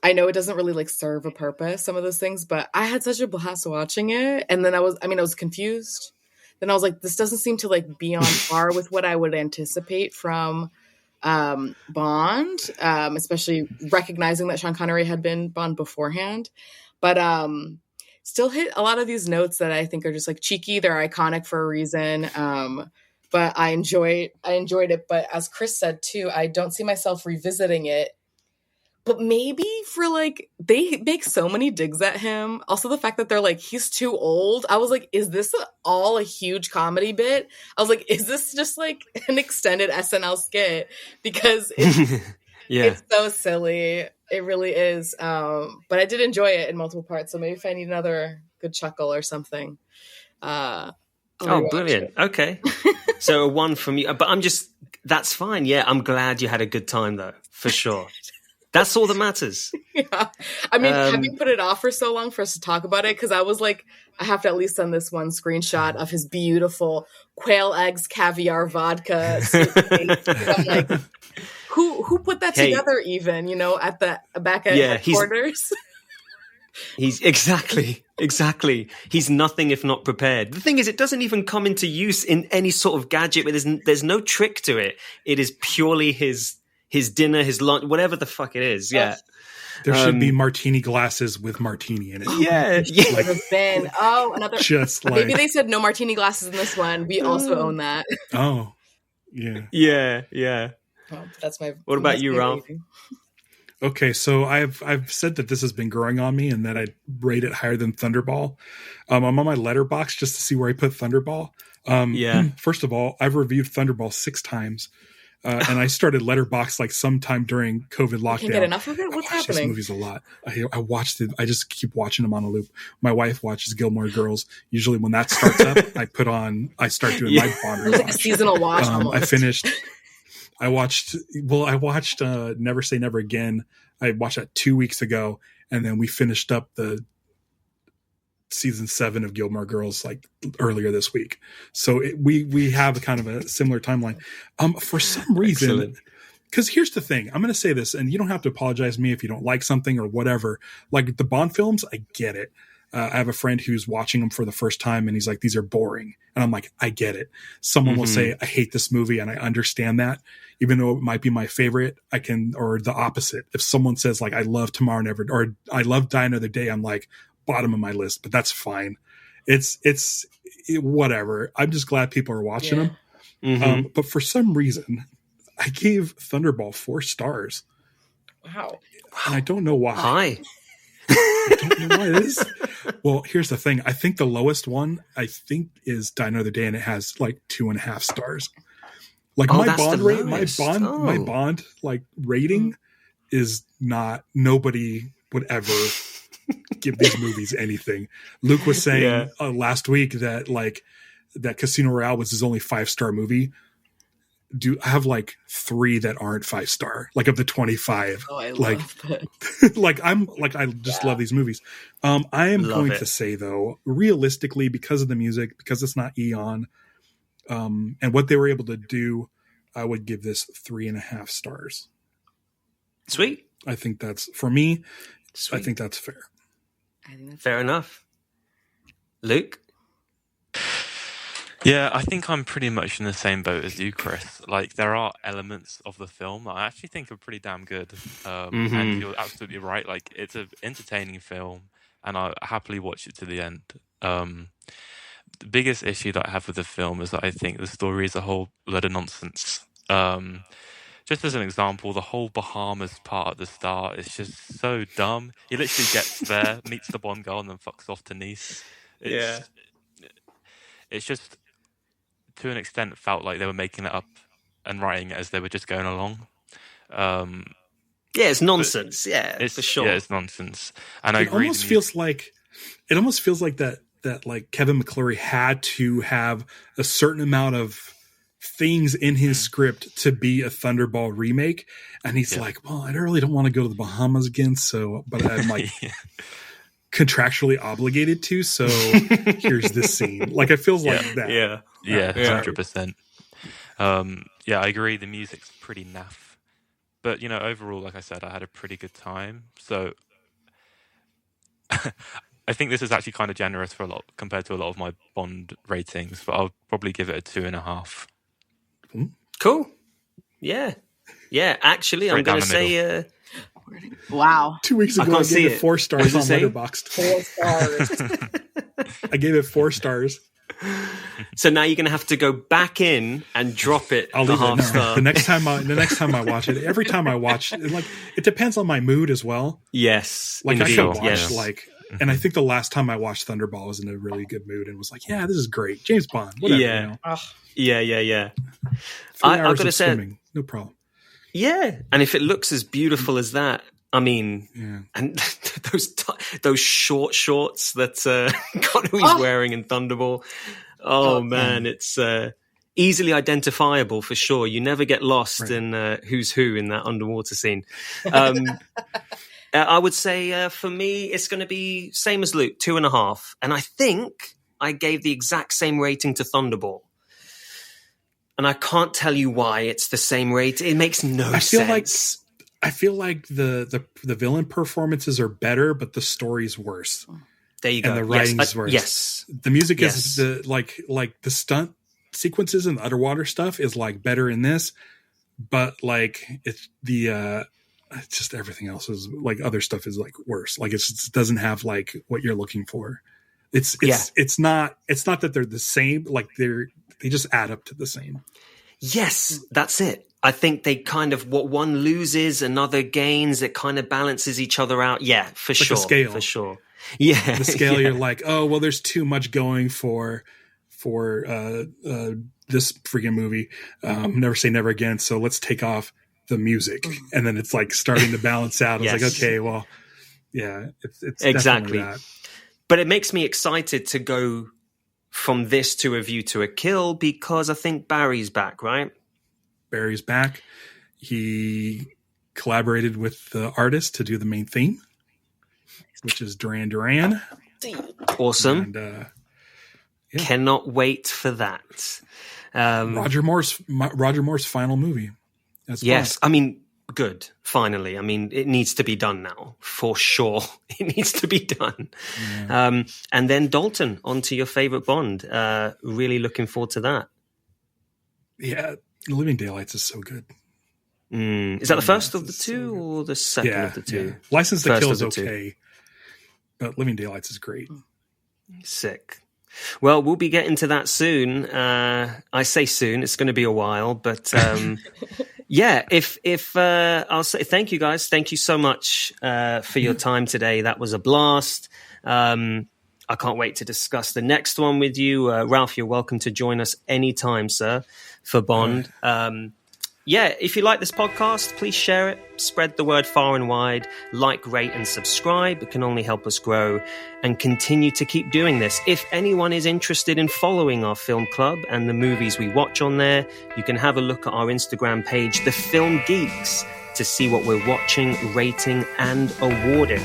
I know it doesn't really like serve a purpose, some of those things, but I had such a blast watching it. And then I was confused. Then I was like, this doesn't seem to like be on par with what I would anticipate from Bond, especially recognizing that Sean Connery had been Bond beforehand. But still hit a lot of these notes that I think are just like cheeky. They're iconic for a reason. But I enjoyed it. But as Chris said too, I don't see myself revisiting it. But maybe for like, they make so many digs at him. Also the fact that they're like, he's too old. I was like, is this all a huge comedy bit? I was like, is this just like an extended SNL skit? Because it's so silly. It really is. But I did enjoy it in multiple parts. So maybe if I need another good chuckle or something. Brilliant. Okay. So a 1 from you. But that's fine. Yeah, I'm glad you had a good time though, for sure. That's all that matters. Yeah. I mean, having put it off for so long for us to talk about it, because I was like, I have to at least send this one screenshot of his beautiful quail eggs, caviar, vodka. I'm like, who put that together even, at the back at headquarters? He's exactly. He's nothing if not prepared. The thing is, it doesn't even come into use in any sort of gadget. There's no trick to it. It is purely his dinner, his lunch, whatever the fuck it is. Yeah. There should be martini glasses with martini in it. Yeah. Like, another. Just like, maybe they said no martini glasses in this one. We also own that. Oh, yeah. Yeah. Oh, that's my. What about you, Ralph? Okay, so I've said that this has been growing on me and that I'd rate it higher than Thunderball. I'm on my letterbox just to see where I put Thunderball. First of all, I've reviewed Thunderball 6 times. And I started Letterboxd like sometime during COVID lockdown. Can't get enough of it? What's happening? These movies a lot. I watched it. I just keep watching them on a loop. My wife watches Gilmore Girls. Usually when that starts up, I start doing my Bond rewatch. It's like a seasonal watch almost. I watched Never Say Never Again. I watched that 2 weeks ago. And then we finished up the season 7 of Gilmore Girls like earlier this week. So we have a kind of a similar timeline. For some reason, because here's the thing, I'm going to say this, and you don't have to apologize to me if you don't like something or whatever. Like the Bond films, I get it. I have a friend who's watching them for the first time and he's like, these are boring. And I'm like, I get it. Someone will say, I hate this movie, and I understand that. Even though it might be my favorite, or the opposite. If someone says like, I love Tomorrow Never, or I love Die Another Day, I'm like, bottom of my list, but that's fine. It's whatever. I'm just glad people are watching them. But for some reason, I gave Thunderball 4 stars. Wow. And I don't know why. Hi. I don't know why it is. Well, here's the thing. I think the lowest one is Die Another Day, and it has like 2.5 stars. Like my Bond rate, my Bond like rating is not. Nobody would ever give these movies anything. Luke was saying last week that Casino Royale was his only 5-star movie. I have like 3 that aren't 5-star, like of the 25. Oh, I love that. I just love these movies. I am going to say though, realistically, because of the music, because it's not Eon, and what they were able to do, I would give this 3.5 stars. Sweet. I think that's, for me, Sweet. I think that's fair. Fair enough. Luke? Yeah, I think I'm pretty much in the same boat as you, Chris. Like, there are elements of the film that I actually think are pretty damn good. And you're absolutely right. Like, it's an entertaining film, and I'll happily watch it to the end. The biggest issue that I have with the film is that I think the story is a whole load of nonsense. Just as an example, the whole Bahamas part at the start is just so dumb. He literally gets there, meets the Bond girl, and then fucks off to Nice. It's just, to an extent, felt like they were making it up and writing it as they were just going along. It's nonsense. For sure. Yeah, it's nonsense. And I agree. It almost feels like that like Kevin McClory had to have a certain amount of things in his script to be a Thunderball remake, and he's like, well, I really don't want to go to the Bahamas again, but I'm like contractually obligated to, so here's this scene. Like, it feels like that. 100%. I agree, the music's pretty naff, But, overall, like I said, I had a pretty good time. So I think this is actually kind of generous compared to a lot of my Bond ratings, but I'll probably give it a 2.5. Cool. Yeah. Actually, I'm going to say. Wow. 2 weeks ago, I gave it 4 stars on Letterboxd. 4 stars. I gave it 4 stars. So now you're going to have to go back in and drop it. I'll leave it. Star. The next time I watch it, every time I watch it, it depends on my mood as well. Yes. Like indeed. I can watch and I think the last time I watched Thunderball, I was in a really good mood and was like, yeah, this is great. James Bond. Whatever. Yeah. Yeah. 3 hours I've got to of say, swimming. No problem. Yeah. And if it looks as beautiful as that, I mean, and those short shorts that Connery's wearing in Thunderball. Oh man, it's easily identifiable for sure. You never get lost in who's who in that underwater scene. I would say for me, it's going to be same as Luke, 2.5. And I think I gave the exact same rating to Thunderball. And I can't tell you why it's the same rate. It makes no sense. I feel like the villain performances are better, but the story's worse. There you go. And the writing's worse. Yes. The music is like the stunt sequences and the underwater stuff is like better in this, but like it's just everything else is like other stuff is like worse. Like it doesn't have like what you're looking for. It's not that they're the same. Like they just add up to the same. Yes, that's it. I think they kind of, what one loses, another gains. It kind of balances each other out. Yeah, for like sure. A scale. For sure. Yeah. The scale, you're like, oh, well, there's too much going for this freaking movie. Never Say Never Again. So let's take off the music. And then it's like starting to balance out. It's like, okay, well, yeah, it's exactly that. But it makes me excited to go from this to A View to a Kill because I think Barry's back, right? Barry's back. He collaborated with the artist to do the main theme, which is Duran Duran. Awesome. And, cannot wait for that. Roger Moore's final movie. Yes. I mean, good. Finally. I mean, it needs to be done now for sure. It needs to be done. Yeah. And then Dalton, on to your favorite Bond. Really looking forward to that. Yeah. Living Daylights is so good. Is that the first of the two or the second of the two? Yeah. License to Kill is okay, but Living Daylights is great. Sick. Well, we'll be getting to that soon. I say soon; it's going to be a while, but yeah. If I'll say thank you, guys. Thank you so much for your time today. That was a blast. I can't wait to discuss the next one with you. Ralph, you're welcome to join us anytime, sir, for Bond. Yeah, if you like this podcast, please share it, spread the word far and wide, like, rate, and subscribe. It can only help us grow and continue to keep doing this. If anyone is interested in following our film club and the movies we watch on there, you can have a look at our Instagram page, The Film Geeks, to see what we're watching, rating, and awarding.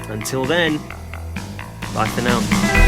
Until then, bye for now.